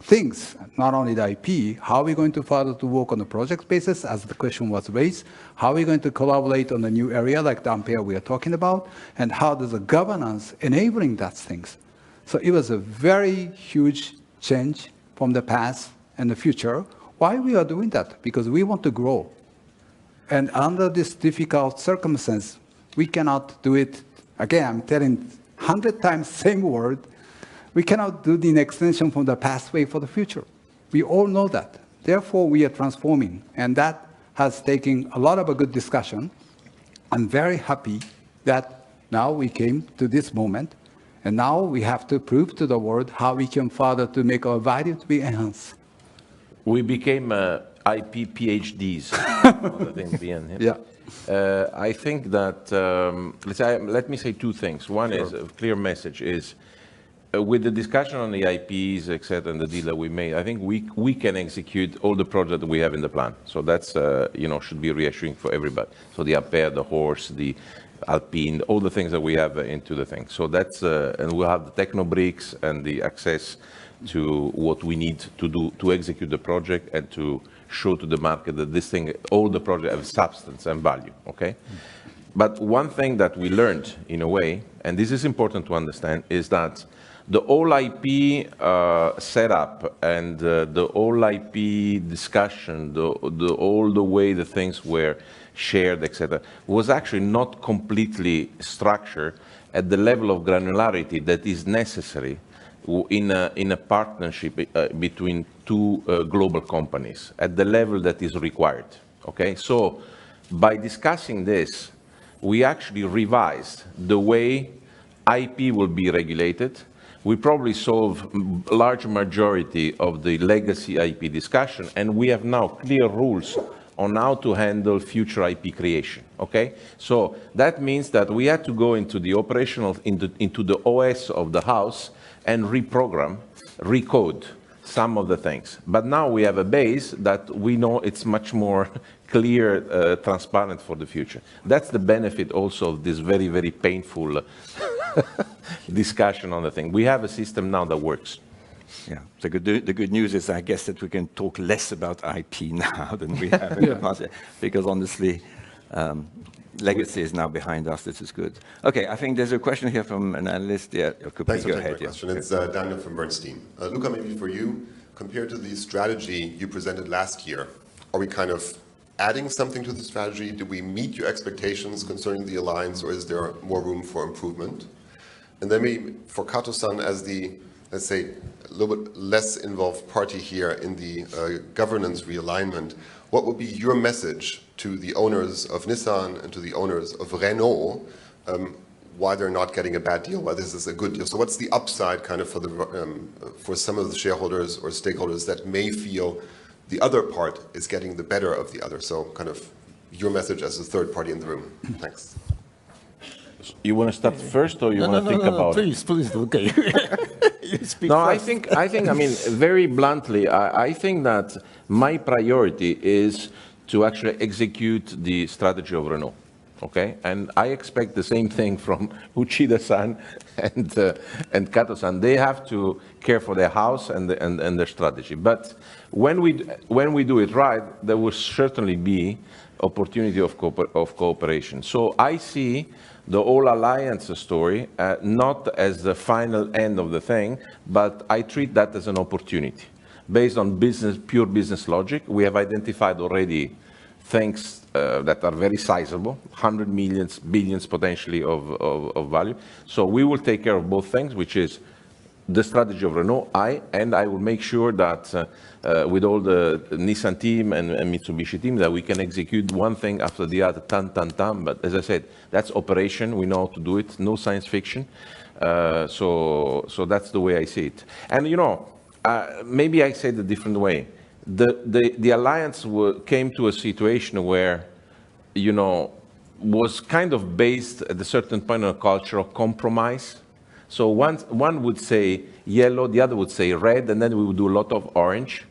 things, not only the IP, how are we going to further to work on a project basis, as the question was raised, how are we going to collaborate on a new area like the Ampere we are talking about, and how does the governance enabling that things. So it was a very huge change from the past and the future. Why we are doing that? Because we want to grow. And under this difficult circumstance, we cannot do it. Again, I'm telling 100 times same word. We cannot do the extension from the past way for the future. We all know that. Therefore, we are transforming. And that has taken a lot of a good discussion. I'm very happy that now we came to this moment. And now we have to prove to the world how we can further to make our value to be enhanced. We became IP PhDs. Yeah. I think that, let me say 2 things. One is a clear message is, with the discussion on the IPs, etc., and the deal that we made, I think we can execute all the projects that we have in the plan. So that's, you know, should be reassuring for everybody. So the Ampere, the Horse, the Alpine, all the things that we have into the thing. So that's, and we'll have the techno bricks and the access to what we need to do to execute the project and to show to the market that this thing, all the projects have substance and value, okay? But one thing that we learned in a way, and this is important to understand, is that the whole IP setup and the whole IP discussion, all the way the things were shared, etc., was actually not completely structured at the level of granularity that is necessary in a partnership between two global companies at the level that is required. Okay, so by discussing this, we actually revised the way IP will be regulated. We probably solve a large majority of the legacy IP discussion, and we have now clear rules on how to handle future IP creation, okay? So that means that we had to go into the operational, into the OS of the house and reprogram, recode some of the things. But now we have a base that we know it's much more clear, transparent for the future. That's the benefit also of this very, very painful discussion on the thing. We have a system now that works. Yeah, the good news is, I guess, that we can talk less about IP now than we have in the past, because honestly, legacy is now behind us. This is good. Okay, I think there's a question here from an analyst. Yeah, thanks for go taking ahead. my question. It's Daniel from Bernstein. Luca, maybe for you, compared to the strategy you presented last year, are we kind of adding something to the strategy? Did we meet your expectations concerning the alliance, or is there more room for improvement? And then maybe for Kato-san, as the, let's say, a little bit less involved party here in the governance realignment, what would be your message to the owners of Nissan and to the owners of Renault, why they're not getting a bad deal, why this is a good deal? So what's the upside kind of for some of the shareholders or stakeholders that may feel the other part is getting the better of the other? So kind of your message as a third party in the room. Thanks. You want to start first, or you want to think about it? Please, okay. You speak no, first. I think, I mean, very bluntly, I think that my priority is to actually execute the strategy of Renault. Okay, and I expect the same thing from Uchida-san and Kato-san. They have to care for their house and their strategy. But when we do it right, there will certainly be opportunity of cooperation. So I see the whole alliance story not as the final end of the thing, but I treat that as an opportunity based on pure business logic. We have identified already things that are very sizable, 100 millions, billions potentially of value. So we will take care of both things, which is the strategy of Renault, and I will make sure that with all the Nissan team and Mitsubishi team, that we can execute one thing after the other, But as I said, that's operation. We know how to do it. No science fiction. So that's the way I see it. And you know, maybe I say it a different way. The alliance came to a situation where, you know, was kind of based at a certain point on a culture of compromise. So one would say yellow, the other would say red, and then we would do a lot of orange.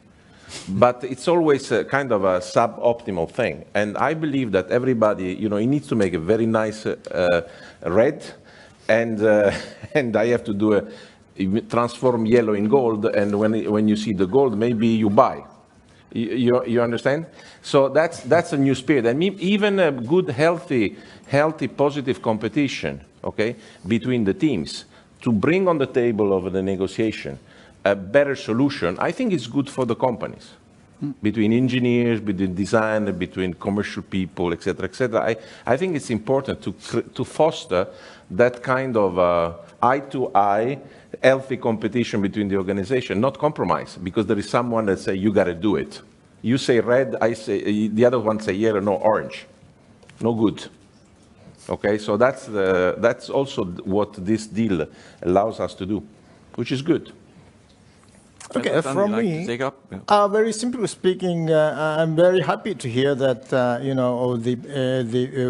But it's always a kind of a suboptimal thing. And I believe that everybody, you know, he needs to make a very nice red, and I have to do transform yellow in gold, and when you see the gold, maybe you buy. You understand? So that's a new spirit. And even a good, healthy, positive competition, okay, between the teams to bring on the table of the negotiation a better solution, I think it's good for the companies, between engineers, between design, between commercial people, etc., etc. I think it's important to foster that kind of eye-to-eye, healthy competition between the organization, not compromise, because there is someone that say, you got to do it. You say red, I say, the other one say yellow, no orange. No good. Okay, so that's also what this deal allows us to do, which is good. Okay, from me, very simply speaking, I'm very happy to hear that, you know,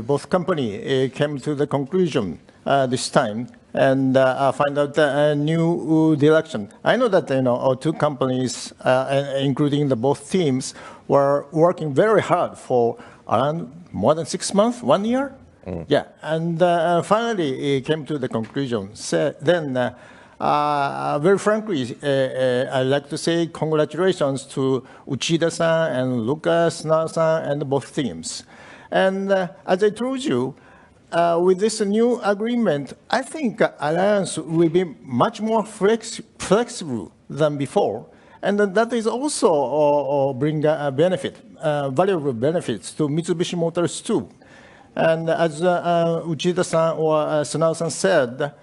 both company came to the conclusion this time and find out a new direction. I know that, you know, our two companies, including the both teams, were working very hard for around more than 6 months, 1 year. Yeah, and finally it came to the conclusion. So then, very frankly, I'd like to say congratulations to Uchida-san and Luca-san and both teams. And as I told you, with this new agreement, I think Alliance will be much more flexible than before. And that is also bring a benefit, valuable benefits to Mitsubishi Motors too. And as Uchida-san or Sunao-san said,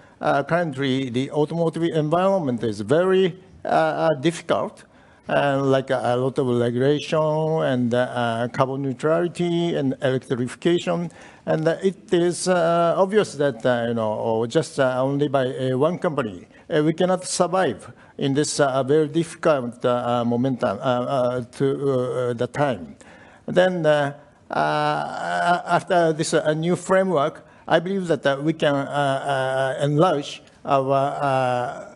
currently the automotive environment is very difficult, like a lot of regulation and carbon neutrality and electrification. And it is obvious that, just only by one company, we cannot survive in this very difficult momentum to the time. Then after this new framework, I believe that we can enlarge our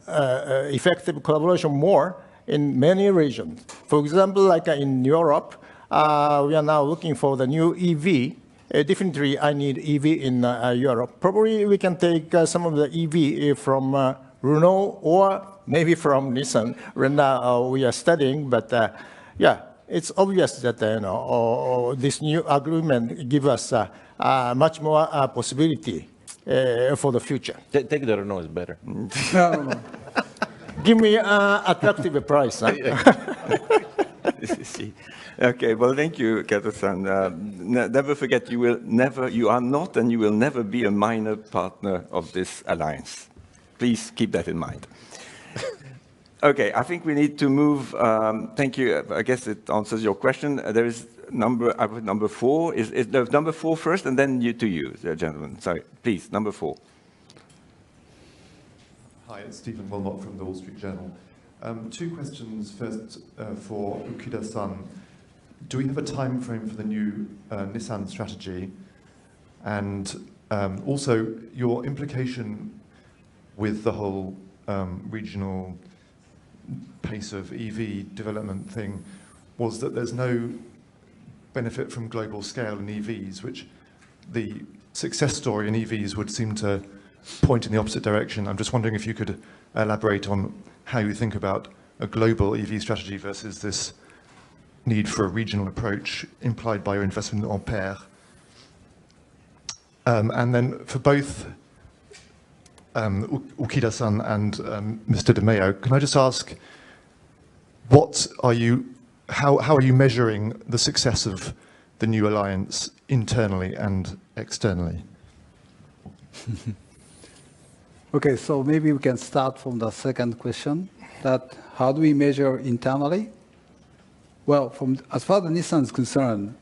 effective collaboration more in many regions. For example, like in Europe, we are now looking for the new EV. Definitely, I need EV in Europe. Probably we can take some of the EV from Renault or maybe from Nissan. Right now we are studying, but yeah, it's obvious that this new agreement gives us much more possibility for the future. Take the Renault is better. No. Give me an attractive price. Huh? Okay, well, thank you, Kato-san. Never forget, you are not and you will never be a minor partner of this alliance. Please keep that in mind. Okay, I think we need to move. Thank you. I guess it answers your question. There is number 4. Is number 4 first, and then you, gentlemen. Sorry, please, number 4. Hi, it's Stephen Wilmot from the Wall Street Journal. 2 questions. First, for Ukida-san. Do we have a time frame for the new Nissan strategy? And also, your implication with the whole regional pace of EV development thing was that there's no benefit from global scale in EVs, which the success story in EVs would seem to point in the opposite direction. I'm just wondering if you could elaborate on how you think about a global EV strategy versus this need for a regional approach implied by your investment in Ampere. And then for both Ukida-san and Mr. De Meo, can I just ask, how are you measuring the success of the new alliance internally and externally? Okay, so maybe we can start from the second question, that how do we measure internally? Well, as far as Nissan is concerned,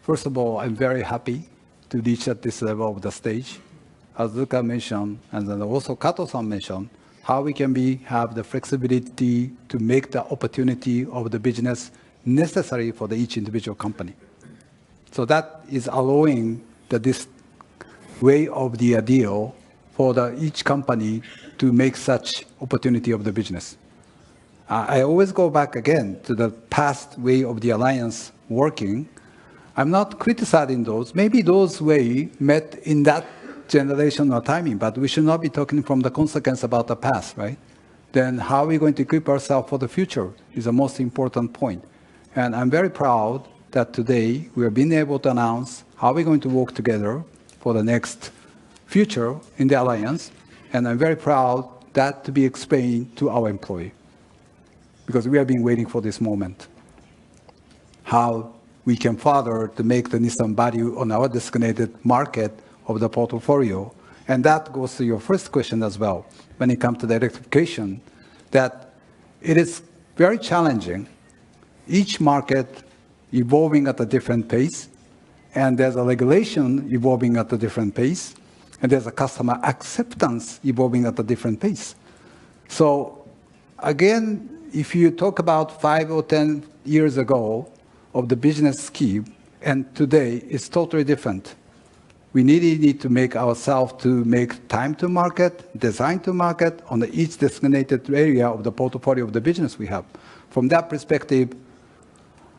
first of all, I'm very happy to reach at this level of the stage. As Luca mentioned, and then also Kato-san mentioned, how we can have the flexibility to make the opportunity of the business necessary for each individual company. So that is allowing this way of the deal for each company to make such opportunity of the business. I always go back again to the past way of the alliance working. I'm not criticizing those. Maybe those way met in that generation or timing, but we should not be talking from the consequence about the past, right? Then how are we going to equip ourselves for the future is the most important point. And I'm very proud that today we are being able to announce how we're going to work together for the next future in the alliance. And I'm very proud that to be explained to our employee, because we have been waiting for this moment. How we can further to make the Nissan value on our designated market of the portfolio. And that goes to your first question as well, when it comes to the electrification, that it is very challenging. Each market evolving at a different pace, and there's a regulation evolving at a different pace, and there's a customer acceptance evolving at a different pace. So again, if you talk about 5 or 10 years ago of the business scheme, and today it's totally different. We need to make ourselves to make time to market, design to market on each designated area of the portfolio of the business we have. From that perspective,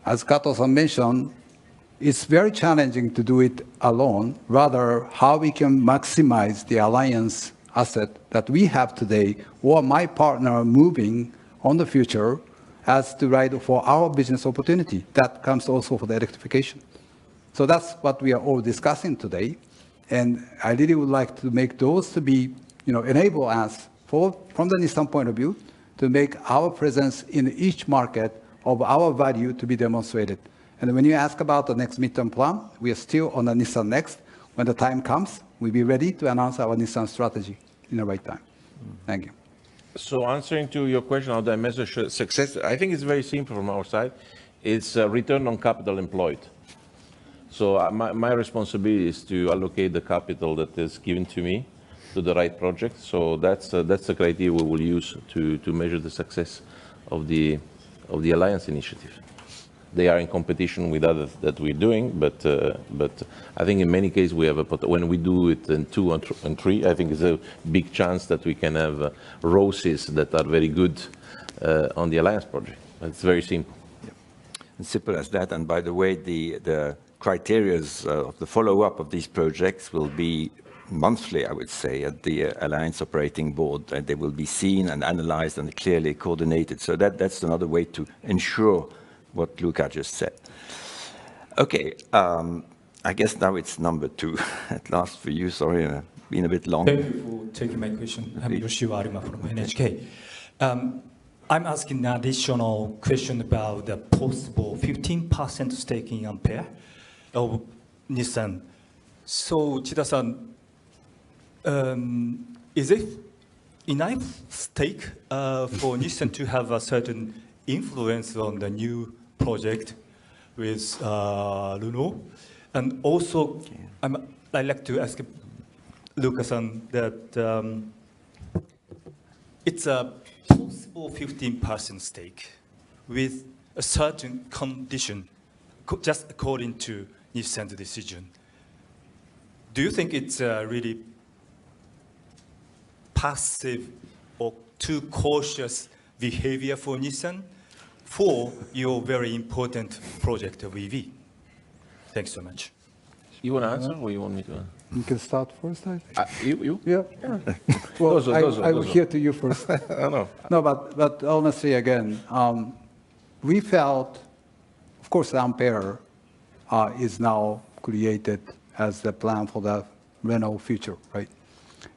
as Kato-san mentioned, it's very challenging to do it alone. Rather, how we can maximize the alliance asset that we have today, or my partner moving on the future as to ride for our business opportunity. That comes also for the electrification. So that's what we are all discussing today. And I really would like to make those to be, enable us, from the Nissan point of view, to make our presence in each market of our value to be demonstrated. And when you ask about the next midterm plan, we are still on the Nissan Next. When the time comes, we'll be ready to announce our Nissan strategy. in the right time. Thank you. So answering to your question, how do I measure success? I think it's very simple from our side. It's return on capital employed. So my responsibility is to allocate the capital that is given to me to the right project. So that's the criteria we will use to measure the success of the Alliance initiative. They are in competition with others that we're doing, but I think in many cases we have when we do it in 2 and 3, I think it's a big chance that we can have roses that are very good on the Alliance project. It's very simple. Yeah. As simple as that. And by the way, the criteria of the follow-up of these projects will be monthly, I would say, at the Alliance Operating Board, and they will be seen and analyzed and clearly coordinated. So that's another way to ensure what Luca just said. Okay, I guess now it's number 2 at last for you. Sorry, been a bit long. Thank you for taking my question. I'm Yoshio Arima from NHK. I'm asking an additional question about the possible 15% stake in Ampere of Nissan. So, Uchida-san, is it enough stake for Nissan to have a certain influence on the new project with Renault? And also, I'd like to ask Luca-san that it's a possible 15% stake with a certain condition, just according to Nissan's decision. Do you think it's really passive or too cautious behavior for Nissan for your very important project of EV? Thanks so much. You want to answer or you want me to answer? You can start first, I think. You? Yeah. Well, I will hear to you first. No. No, but honestly, again, we felt, of course, Ampere is now created as the plan for the Renault future, right?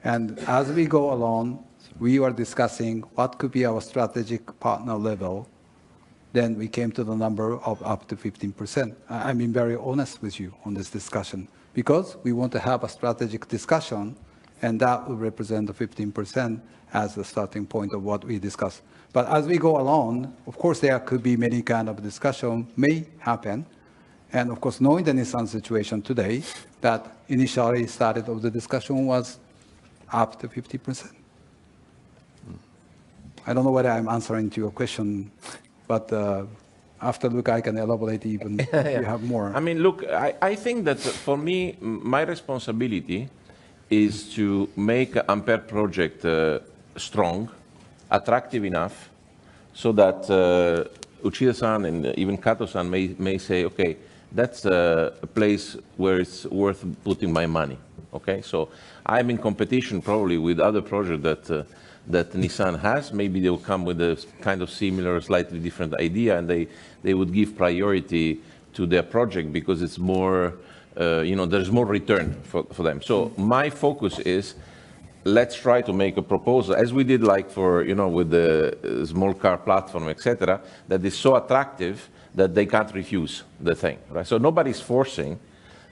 And as we go along, we are discussing what could be our strategic partner level. Then we came to the number of up to 15%. I'm being very honest with you on this discussion because we want to have a strategic discussion, and that will represent the 15% as the starting point of what we discuss. But as we go along, of course, there could be many kind of discussion may happen. And of course, knowing the Nissan situation today, that initially started of the discussion was up to 50%. I don't know whether I'm answering to your question, but after Luca, I can elaborate even if you have more. I mean, look, I think that for me, my responsibility is to make Ampere project strong, attractive enough, so that Uchida-san and even Kato-san may say, okay, that's a place where it's worth putting my money. Okay, so I'm in competition probably with other projects that Nissan has. Maybe they will come with a kind of similar, slightly different idea, and they would give priority to their project because it's more, there's more return for them. So my focus is, let's try to make a proposal, as we did like for, with the small car platform, etc., that is so attractive that they can't refuse the thing, right? So nobody's forcing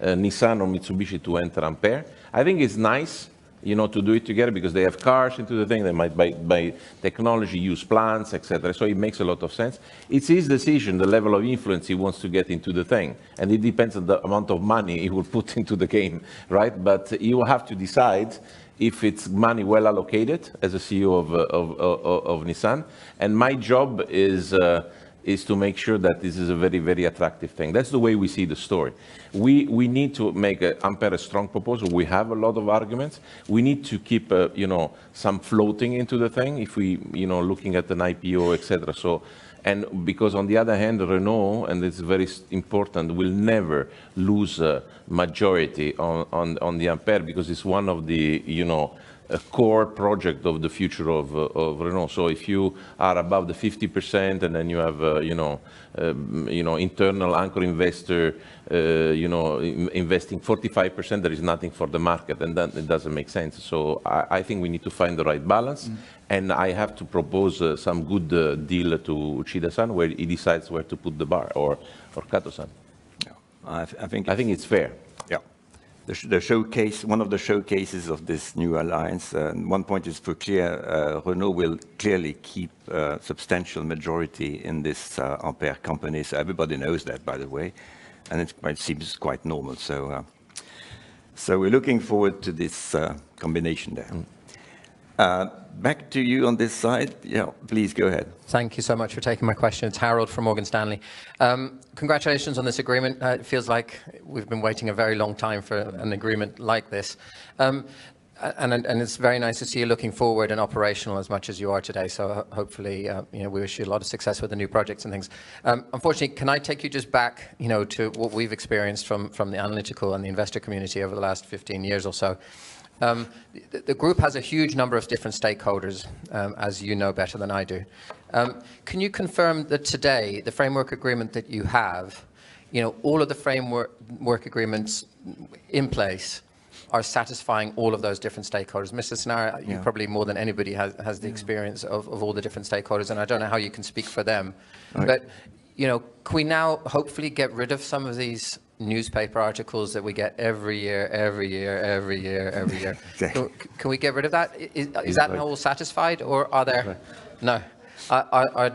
Nissan or Mitsubishi to enter Ampere. I think it's nice, to do it together because they have cars into the thing. They might buy technology, use plants, etc. So it makes a lot of sense. It's his decision, the level of influence he wants to get into the thing, and it depends on the amount of money he will put into the game, right? But you will have to decide if it's money well allocated as a CEO of Nissan. And my job is to make sure that this is a very, very attractive thing. That's the way we see the story. We need to make Ampere a strong proposal. We have a lot of arguments. We need to keep, some floating into the thing if we, looking at an IPO, etc. So, and because on the other hand, Renault, and it's very important, will never lose a majority on the Ampere because it's one of the, a core project of the future of Renault. So if you are above the 50% and then you have, internal anchor investor, investing 45%, there is nothing for the market, and then it doesn't make sense. So I think we need to find the right balance, and I have to propose some good deal to Uchida-san where he decides where to put the bar, or Kato-san. Yeah. I think it's fair. Yeah. the showcase, one of the showcases of this new alliance. One point is for clear, Renault will clearly keep a substantial majority in this Ampere company. So everybody knows that, by the way, and it seems quite normal. So, so we're looking forward to this combination there. Back to you on this side. Yeah, please go ahead. Thank you so much for taking my question. It's Harold from Morgan Stanley. Congratulations on this agreement. It feels like we've been waiting a very long time for an agreement like this. And it's very nice to see you looking forward and operational as much as you are today. So hopefully, we wish you a lot of success with the new projects and things. Unfortunately, can I take you just back, to what we've experienced from the analytical and the investor community over the last 15 years or so? The group has a huge number of different stakeholders, as you know better than I do. Can you confirm that today, the framework agreement that you have, all of the framework agreements in place are satisfying all of those different stakeholders? Mr. Senara, you probably more than anybody has the experience of all the different stakeholders, and I don't know how you can speak for them. Right. But, can we now hopefully get rid of some of these newspaper articles that we get every year? Exactly. Can we get rid of that? Is that now all satisfied, or are there? No.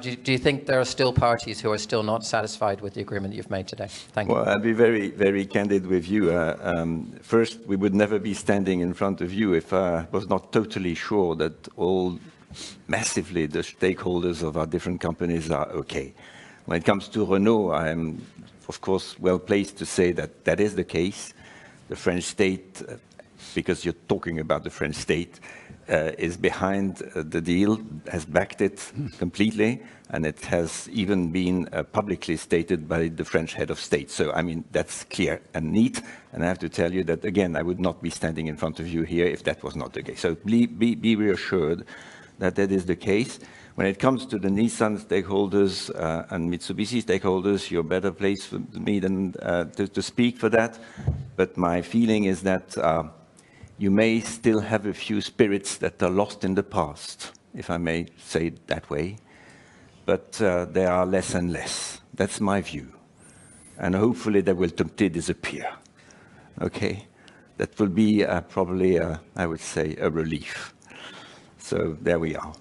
Do you think there are still parties who are still not satisfied with the agreement you've made today? Thank you. Well, I'll be very, very candid with you. First, we would never be standing in front of you if I was not totally sure that all massively the stakeholders of our different companies are okay. When it comes to Renault, I am, of course, well placed to say that that is the case. The French state, because you're talking about the French state, is behind the deal, has backed it completely, and it has even been publicly stated by the French head of state. So, I mean, that's clear and neat, and I have to tell you that, again, I would not be standing in front of you here if that was not the case. So be reassured that that is the case. When it comes to the Nissan stakeholders and Mitsubishi stakeholders, you're better placed for me than to speak for that. But my feeling is that you may still have a few spirits that are lost in the past, if I may say it that way. But there are less and less. That's my view. And hopefully they will disappear. Okay? That will be probably, I would say, a relief. So there we are.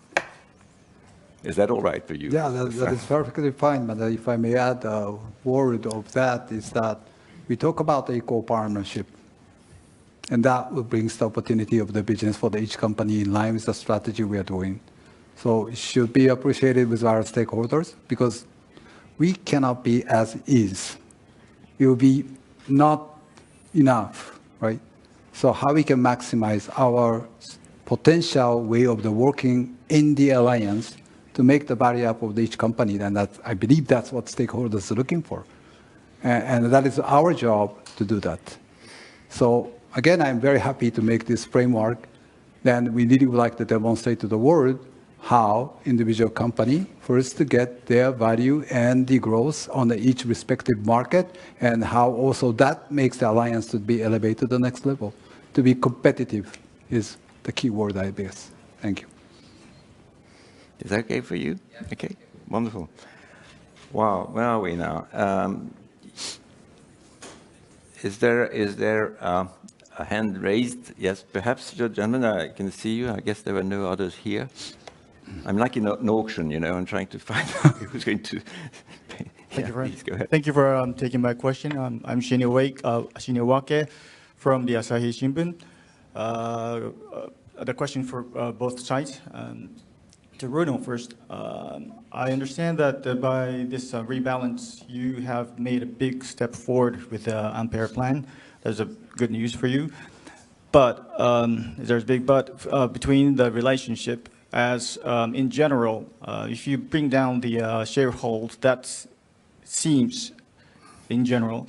Is that all right for you? Yeah, that is perfectly fine. But if I may add a word of that, is that we talk about the equal partnership. And that will bring the opportunity of the business for each company in line with the strategy we are doing. So it should be appreciated with our stakeholders, because we cannot be as is. It will be not enough, right? So how we can maximize our potential way of the working in the alliance to make the value up of each company, and that, I believe that's what stakeholders are looking for. And that is our job to do that. So again, I'm very happy to make this framework. Then we really would like to demonstrate to the world how individual company first to get their value and the growth on each respective market, and how also that makes the alliance to be elevated to the next level. To be competitive is the key word, I guess. Thank you. Is that okay for you? Yeah. Okay, wonderful. Wow, where are we now? Is there a hand raised? Yes, perhaps, gentlemen, I can see you. I guess there are no others here. I'm like in an auction, I'm trying to find out who's going to pay. Please go ahead. Thank you for taking my question. I'm Shinya Wake from the Asahi Shimbun. The question for both sides. To Renault first, I understand that by this rebalance, you have made a big step forward with the Ampere plan. There's a good news for you. But there's a big but between the relationship, as in general, if you bring down the sharehold, that seems, in general,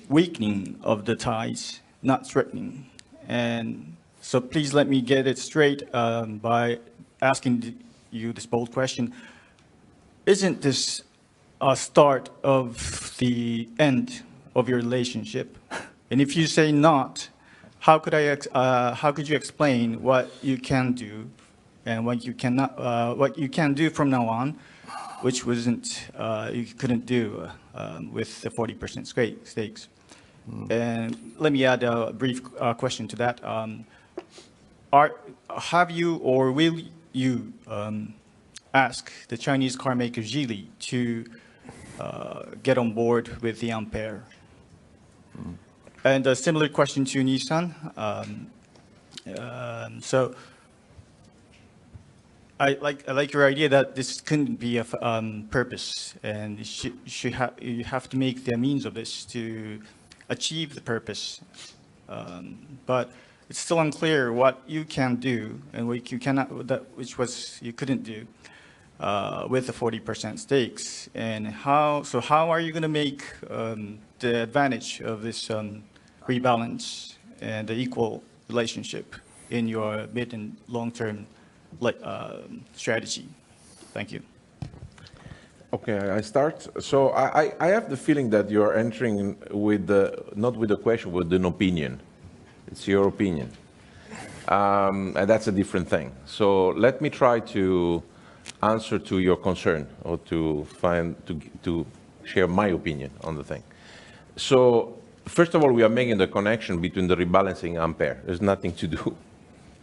weakening of the ties, not strengthening. And so please let me get it straight by asking you this bold question. Isn't this a start of the end of your relationship? And if you say not, how could you explain what you can do and what you cannot, what you can do from now on, which wasn't you couldn't do with the 40% stakes? And let me add a brief question to that. Have you or will you ask the Chinese car maker Geely to get on board with the Ampere? And a similar question to Nissan. So I like your idea that this couldn't be a purpose, and you have to make the means of this to achieve the purpose. But it's still unclear what you can do and what you cannot, which you couldn't do with the 40% stakes. And how are you going to make the advantage of this rebalance and the equal relationship in your mid and long-term strategy? Thank you. Okay, I start. So I have the feeling that you're entering with not with a question, with an opinion. It's your opinion. And that's a different thing. So let me try to answer to your concern, or to share my opinion on the thing. So first of all, we are making the connection between the rebalancing and Ampere. There's nothing to do.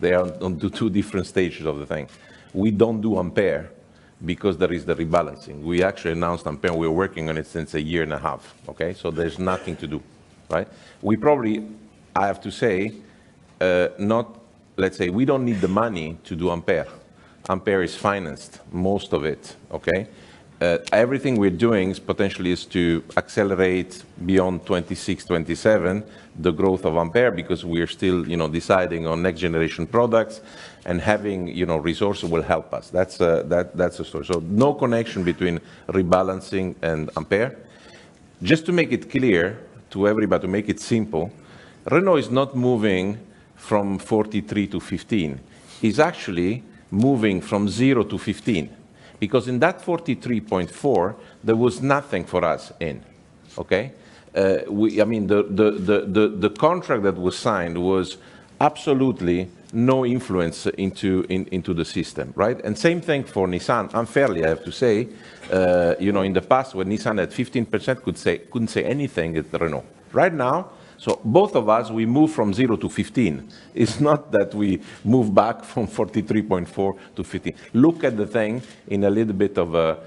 They are on two different stages of the thing. We don't do Ampere because there is the rebalancing. We actually announced Ampere. We're working on it since a year and a half. Okay, so there's nothing to do, right? We probably, I have to say, let's say, we don't need the money to do Ampere. Ampere is financed, most of it, okay? Everything we're doing potentially is to accelerate beyond 26, 27, the growth of Ampere, because we're still, deciding on next generation products, and having, resources will help us. That's the story. So no connection between rebalancing and Ampere. Just to make it clear to everybody, to make it simple, Renault is not moving from 43 to 15. It's actually moving from 0 to 15. Because in that 43.4, there was nothing for us in, okay? The contract that was signed was absolutely no influence into the system, right? And same thing for Nissan. Unfairly, I have to say, in the past, when Nissan had 15%, couldn't say anything at Renault. Right now, so both of us, we move from 0 to 15. It's not that we move back from 43.4 to 15. Look at the thing in a little bit of a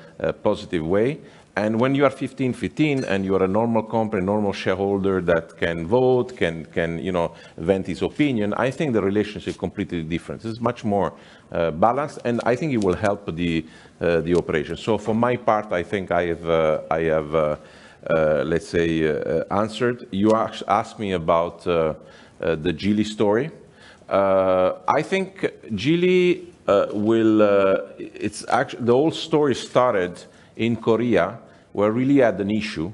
positive way. And when you are 15, and you are a normal company, normal shareholder that can vote, can vent his opinion, I think the relationship is completely different. It's much more balanced, and I think it will help the operation. So for my part, I think I have let's say, answered. You asked me about the Geely story. I think Geely it's actually, the whole story started in Korea, where we really had an issue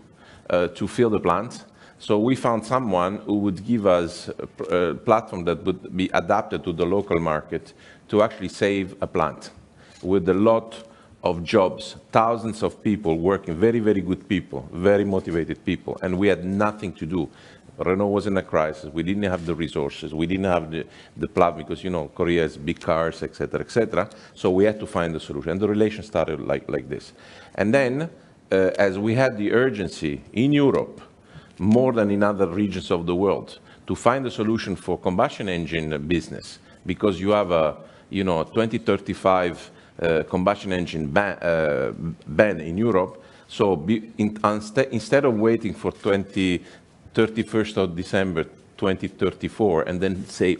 to fill the plant. So we found someone who would give us a platform that would be adapted to the local market to actually save a plant with a lot of jobs, thousands of people working, very, very good people, very motivated people, and we had nothing to do. Renault was in a crisis. We didn't have the resources. We didn't have the platform, because, Korea has big cars, etc., etc. So we had to find a solution, and the relation started like this. And then, as we had the urgency in Europe, more than in other regions of the world, to find a solution for combustion engine business, because you have a, 2035 combustion engine ban in Europe. So instead of waiting for 31st of December 2034 and then say,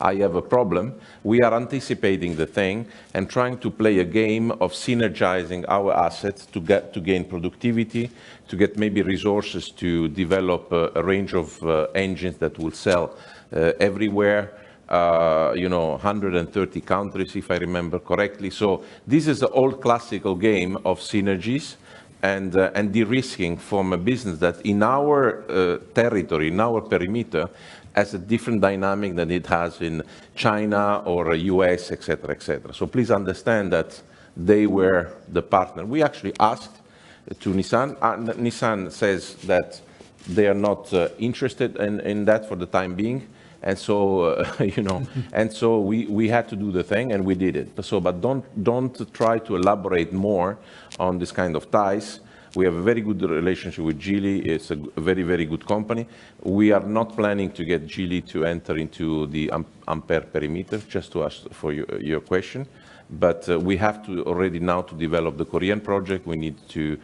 I have a problem, we are anticipating the thing and trying to play a game of synergizing our assets to gain productivity, to get maybe resources to develop a range of engines that will sell everywhere. 130 countries, if I remember correctly. So this is the old classical game of synergies and de-risking from a business that in our territory, in our perimeter, has a different dynamic than it has in China or US, etc., etc. So please understand that they were the partner. We actually asked to Nissan. Nissan says that they are not interested in that for the time being. And so, and so we had to do the thing, and we did it. So, but don't try to elaborate more on this kind of ties. We have a very good relationship with Geely. It's a very, very good company. We are not planning to get Geely to enter into the Ampere perimeter, just to ask for your question. But we have to already now to develop the Korean project. We need to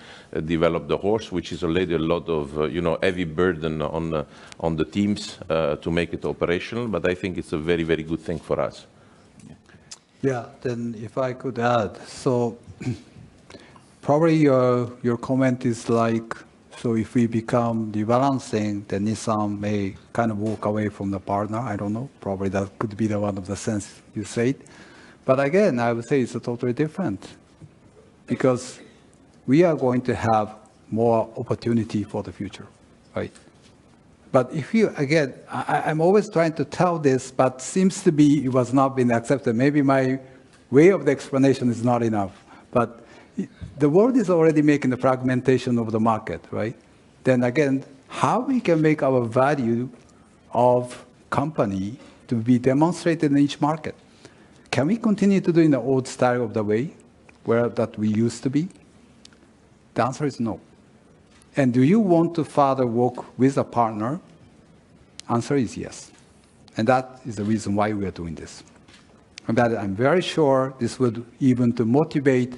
develop the horse, which is already a lot of heavy burden on the teams to make it operational. But I think it's a very, very good thing for us. Yeah, then if I could add, so probably your comment is like, so if we become rebalancing, then Nissan may kind of walk away from the partner. I don't know. Probably that could be the one of the sense you said. But again, I would say it's totally different because we are going to have more opportunity for the future, right? But if you, again, I'm always trying to tell this, but seems to be it was not being accepted. Maybe my way of the explanation is not enough. But the world is already making the fragmentation of the market, right? Then again, how we can make our value of company to be demonstrated in each market? Can we continue to do in the old style of the way where that we used to be? The answer is no. And do you want to further work with a partner? Answer is yes. And that is the reason why we are doing this. And that I'm very sure this would even to motivate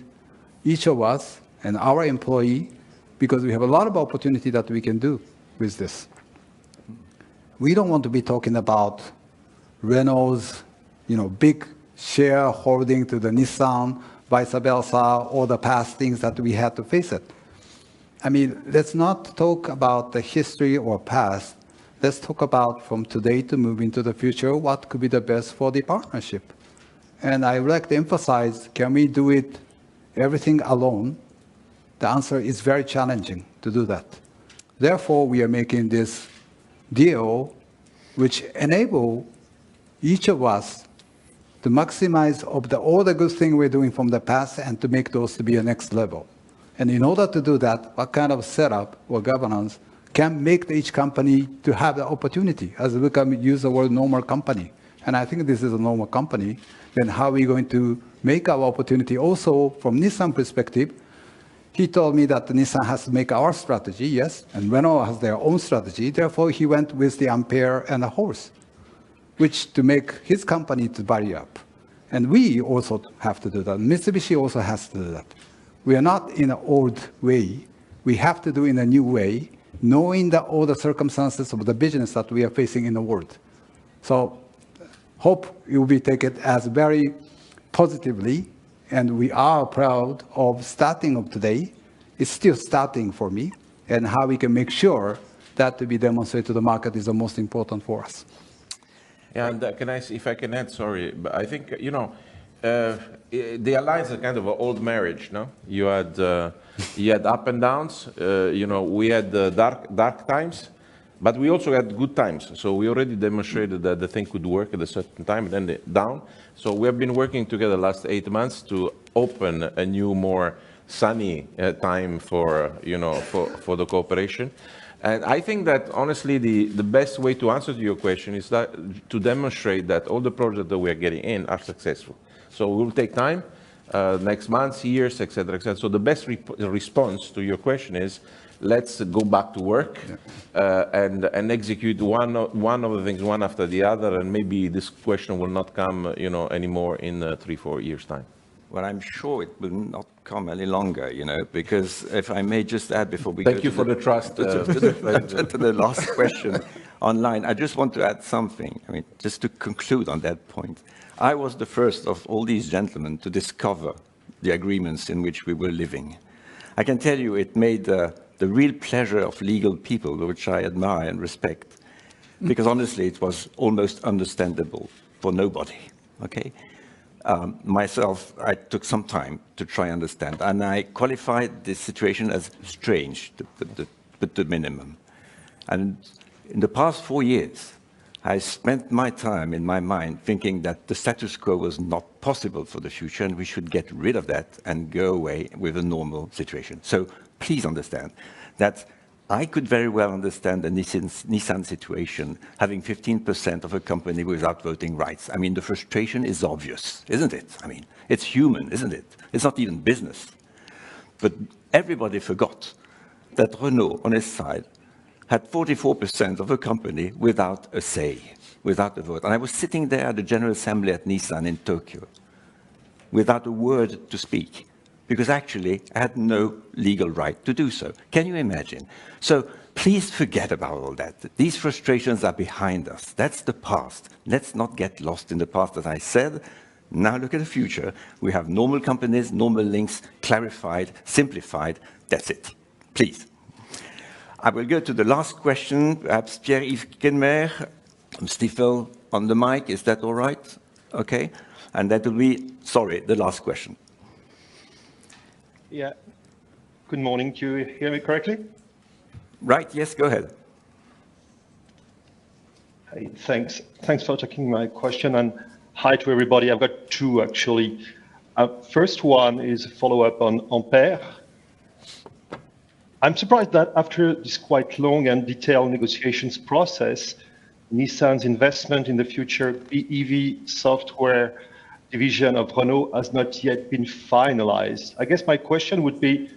each of us and our employee, because we have a lot of opportunity that we can do with this. We don't want to be talking about Renault's, big shareholding to the Nissan, vice versa, all the past things that we had to face it. I mean, let's not talk about the history or past. Let's talk about from today to move into the future, what could be the best for the partnership. And I would like to emphasize, can we do it everything alone? The answer is very challenging to do that. Therefore, we are making this deal which enable each of us to maximize of all the good things we're doing from the past and to make those to be a next level. And in order to do that, what kind of setup or governance can make each company to have the opportunity, as we can use the word normal company. And I think this is a normal company. Then how are we going to make our opportunity also from Nissan perspective? He told me that Nissan has to make our strategy, yes, and Renault has their own strategy. Therefore, he went with the Ampere and the horse, which to make his company to vary up. And we also have to do that. Mitsubishi also has to do that. We are not in an old way. We have to do in a new way, knowing all the circumstances of the business that we are facing in the world. So hope you will take it as very positively, and we are proud of starting of today. It's still starting for me, and how we can make sure that to be demonstrated to the market is the most important for us. Yeah, and if I can add, sorry, but I think, the alliance is kind of an old marriage, no? You had up and downs, we had dark times, but we also had good times. So we already demonstrated that the thing could work at a certain time, and then down. So we have been working together the last 8 months to open a new, more sunny time for the cooperation. And I think that, honestly, the best way to answer to your question is that to demonstrate that all the projects that we are getting in are successful. So it will take time, next months, years, et cetera, et cetera. So the best response to your question is, let's go back to work and execute one of the things one after the other, and maybe this question will not come, anymore in 3-4 years' time. Well, I'm sure it will not come any longer, because if I may just add before we Thank you for the trust. To the last question online, I just want to add something. I mean, just to conclude on that point. I was the first of all these gentlemen to discover the agreements in which we were living. I can tell you it made the real pleasure of legal people, which I admire and respect, because honestly, it was almost understandable for nobody, okay? Myself, I took some time to try and understand, and I qualified this situation as strange, to put the minimum. And in the past 4 years, I spent my time in my mind thinking that the status quo was not possible for the future, and we should get rid of that and go away with a normal situation. So please understand that I could very well understand the Nissan situation, having 15% of a company without voting rights. I mean, the frustration is obvious, isn't it? I mean, it's human, isn't it? It's not even business. But everybody forgot that Renault, on his side, had 44% of the company without a say, without a vote. And I was sitting there at the General Assembly at Nissan in Tokyo, without a word to speak, because actually I had no legal right to do so. Can you imagine? So please forget about all that. These frustrations are behind us. That's the past. Let's not get lost in the past, as I said. Now look at the future. We have normal companies, normal links, clarified, simplified. That's it. Please. I will go to the last question. Perhaps Pierre-Yves Kenmer from Stifel on the mic. Is that all right? Okay. And that will be, sorry, the last question. Yeah. Good morning. Do you hear me correctly? Right. Yes, go ahead. Hey, thanks. Thanks for taking my question. And hi to everybody. I've got two, actually. First one is a follow-up on Ampere. I'm surprised that after this quite long and detailed negotiations process, Nissan's investment in the future BEV software division of Renault has not yet been finalized. I guess my question would be,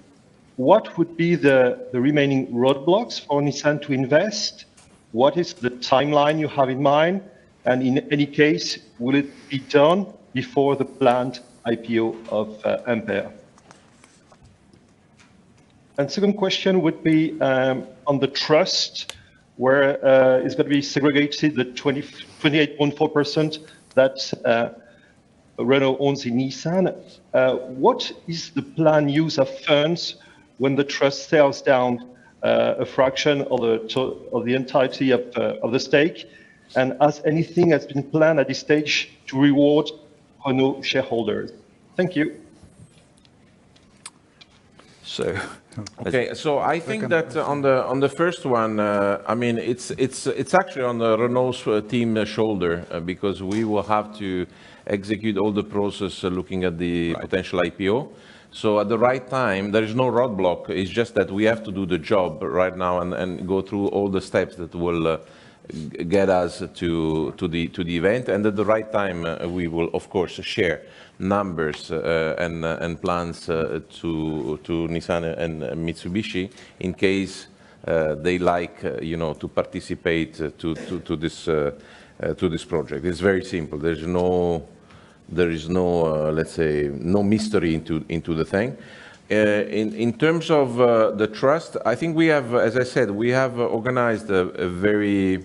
what would be the remaining roadblocks for Nissan to invest? What is the timeline you have in mind? And in any case, will it be done before the planned IPO of Ampere? And second question would be on the trust, where it's going to be segregated, the 28.4% that Renault owns in Nissan. What is the planned use of funds when the trust sells down a fraction of the entirety of the stake? And has anything been planned at this stage to reward Renault shareholders? Thank you. So, okay, so I think that on the first one, I mean, it's actually on the Renault's team shoulder because we will have to execute all the process looking at the potential IPO. So at the right time, there is no roadblock. It's just that we have to do the job right now and go through all the steps that will get us to the event. And at the right time, we will, of course, share numbers and plans to Nissan and Mitsubishi in case they like, to participate to this project. It's very simple. There is no, let's say, no mystery into the thing. In terms of the trust, I think we have, as I said, we have organized a very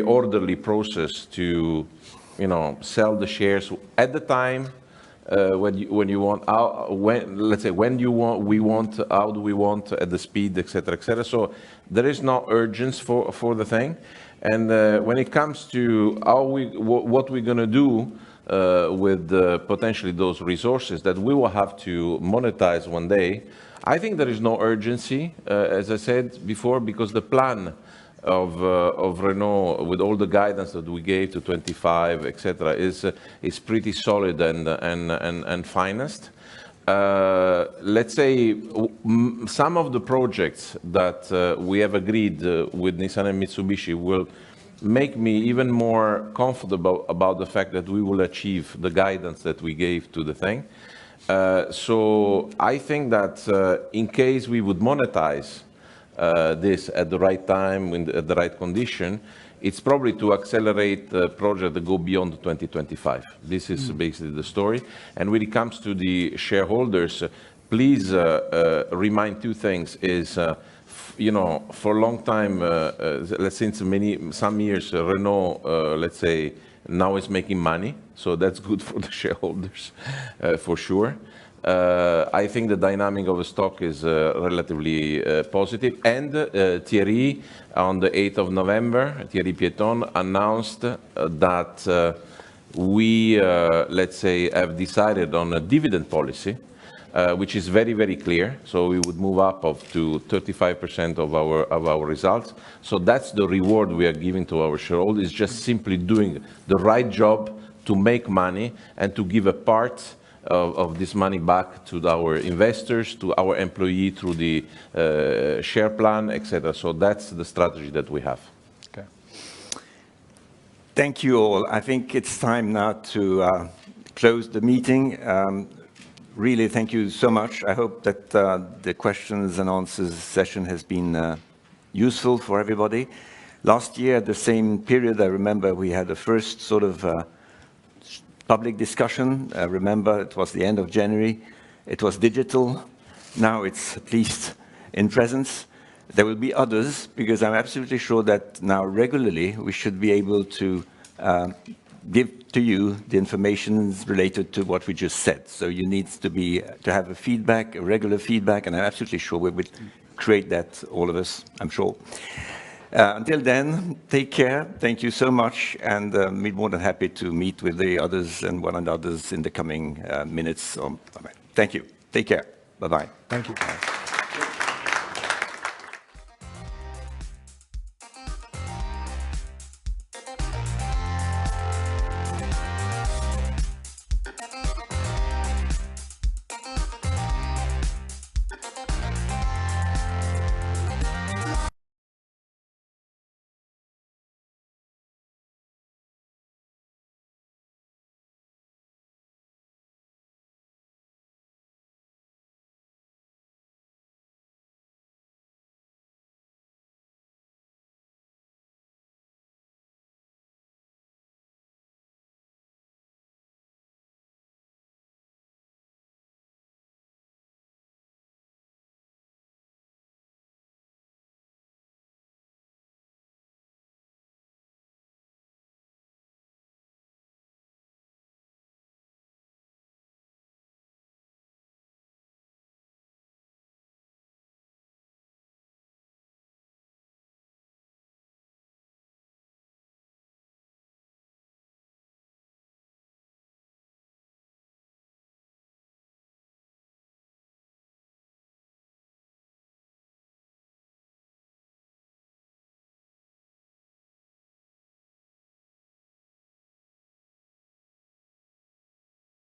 orderly process to, sell the shares at the time when you want, let's say, when you want, we want, how do we want, at the speed, etc., etc. So there is no urgency for the thing. And when it comes to what we're going to do with potentially those resources that we will have to monetize one day, I think there is no urgency, as I said before, because the plan of Renault, with all the guidance that we gave to 25, etc., is pretty solid and financed. Let's say some of the projects that we have agreed with Nissan and Mitsubishi will make me even more comfortable about the fact that we will achieve the guidance that we gave to the thing. So I think that in case we would monetize this at the right time, at the right condition, it's probably to accelerate the project that go beyond 2025. This is basically the story. And when it comes to the shareholders, please remind two things is, for a long time, since some years, Renault, let's say, now is making money. So that's good for the shareholders, for sure. I think the dynamic of the stock is relatively positive. And Thierry, on the 8th of November, Thierry Piéton announced that we, let's say, have decided on a dividend policy, which is very, very clear. So we would move up to 35% of our results. So that's the reward we are giving to our shareholders, just simply doing the right job to make money and to give a part of this money back to our investors, to our employee through the share plan, etc. So that's the strategy that we have. Okay. Thank you all. I think it's time now to close the meeting. really, thank you so much. I hope that the questions and answers session has been useful for everybody. Last year, at the same period, I remember we had the first sort of public discussion. I remember it was the end of January. It was digital. Now it's at least in presence. There will be others, because I'm absolutely sure that now regularly we should be able to give to you the information related to what we just said. So you need to have a feedback, a regular feedback, and I'm absolutely sure we will create that, all of us, I'm sure. Until then, take care. Thank you so much, and we're more than happy to meet with the others and one another in the coming minutes. Thank you. Take care. Bye-bye. Thank you.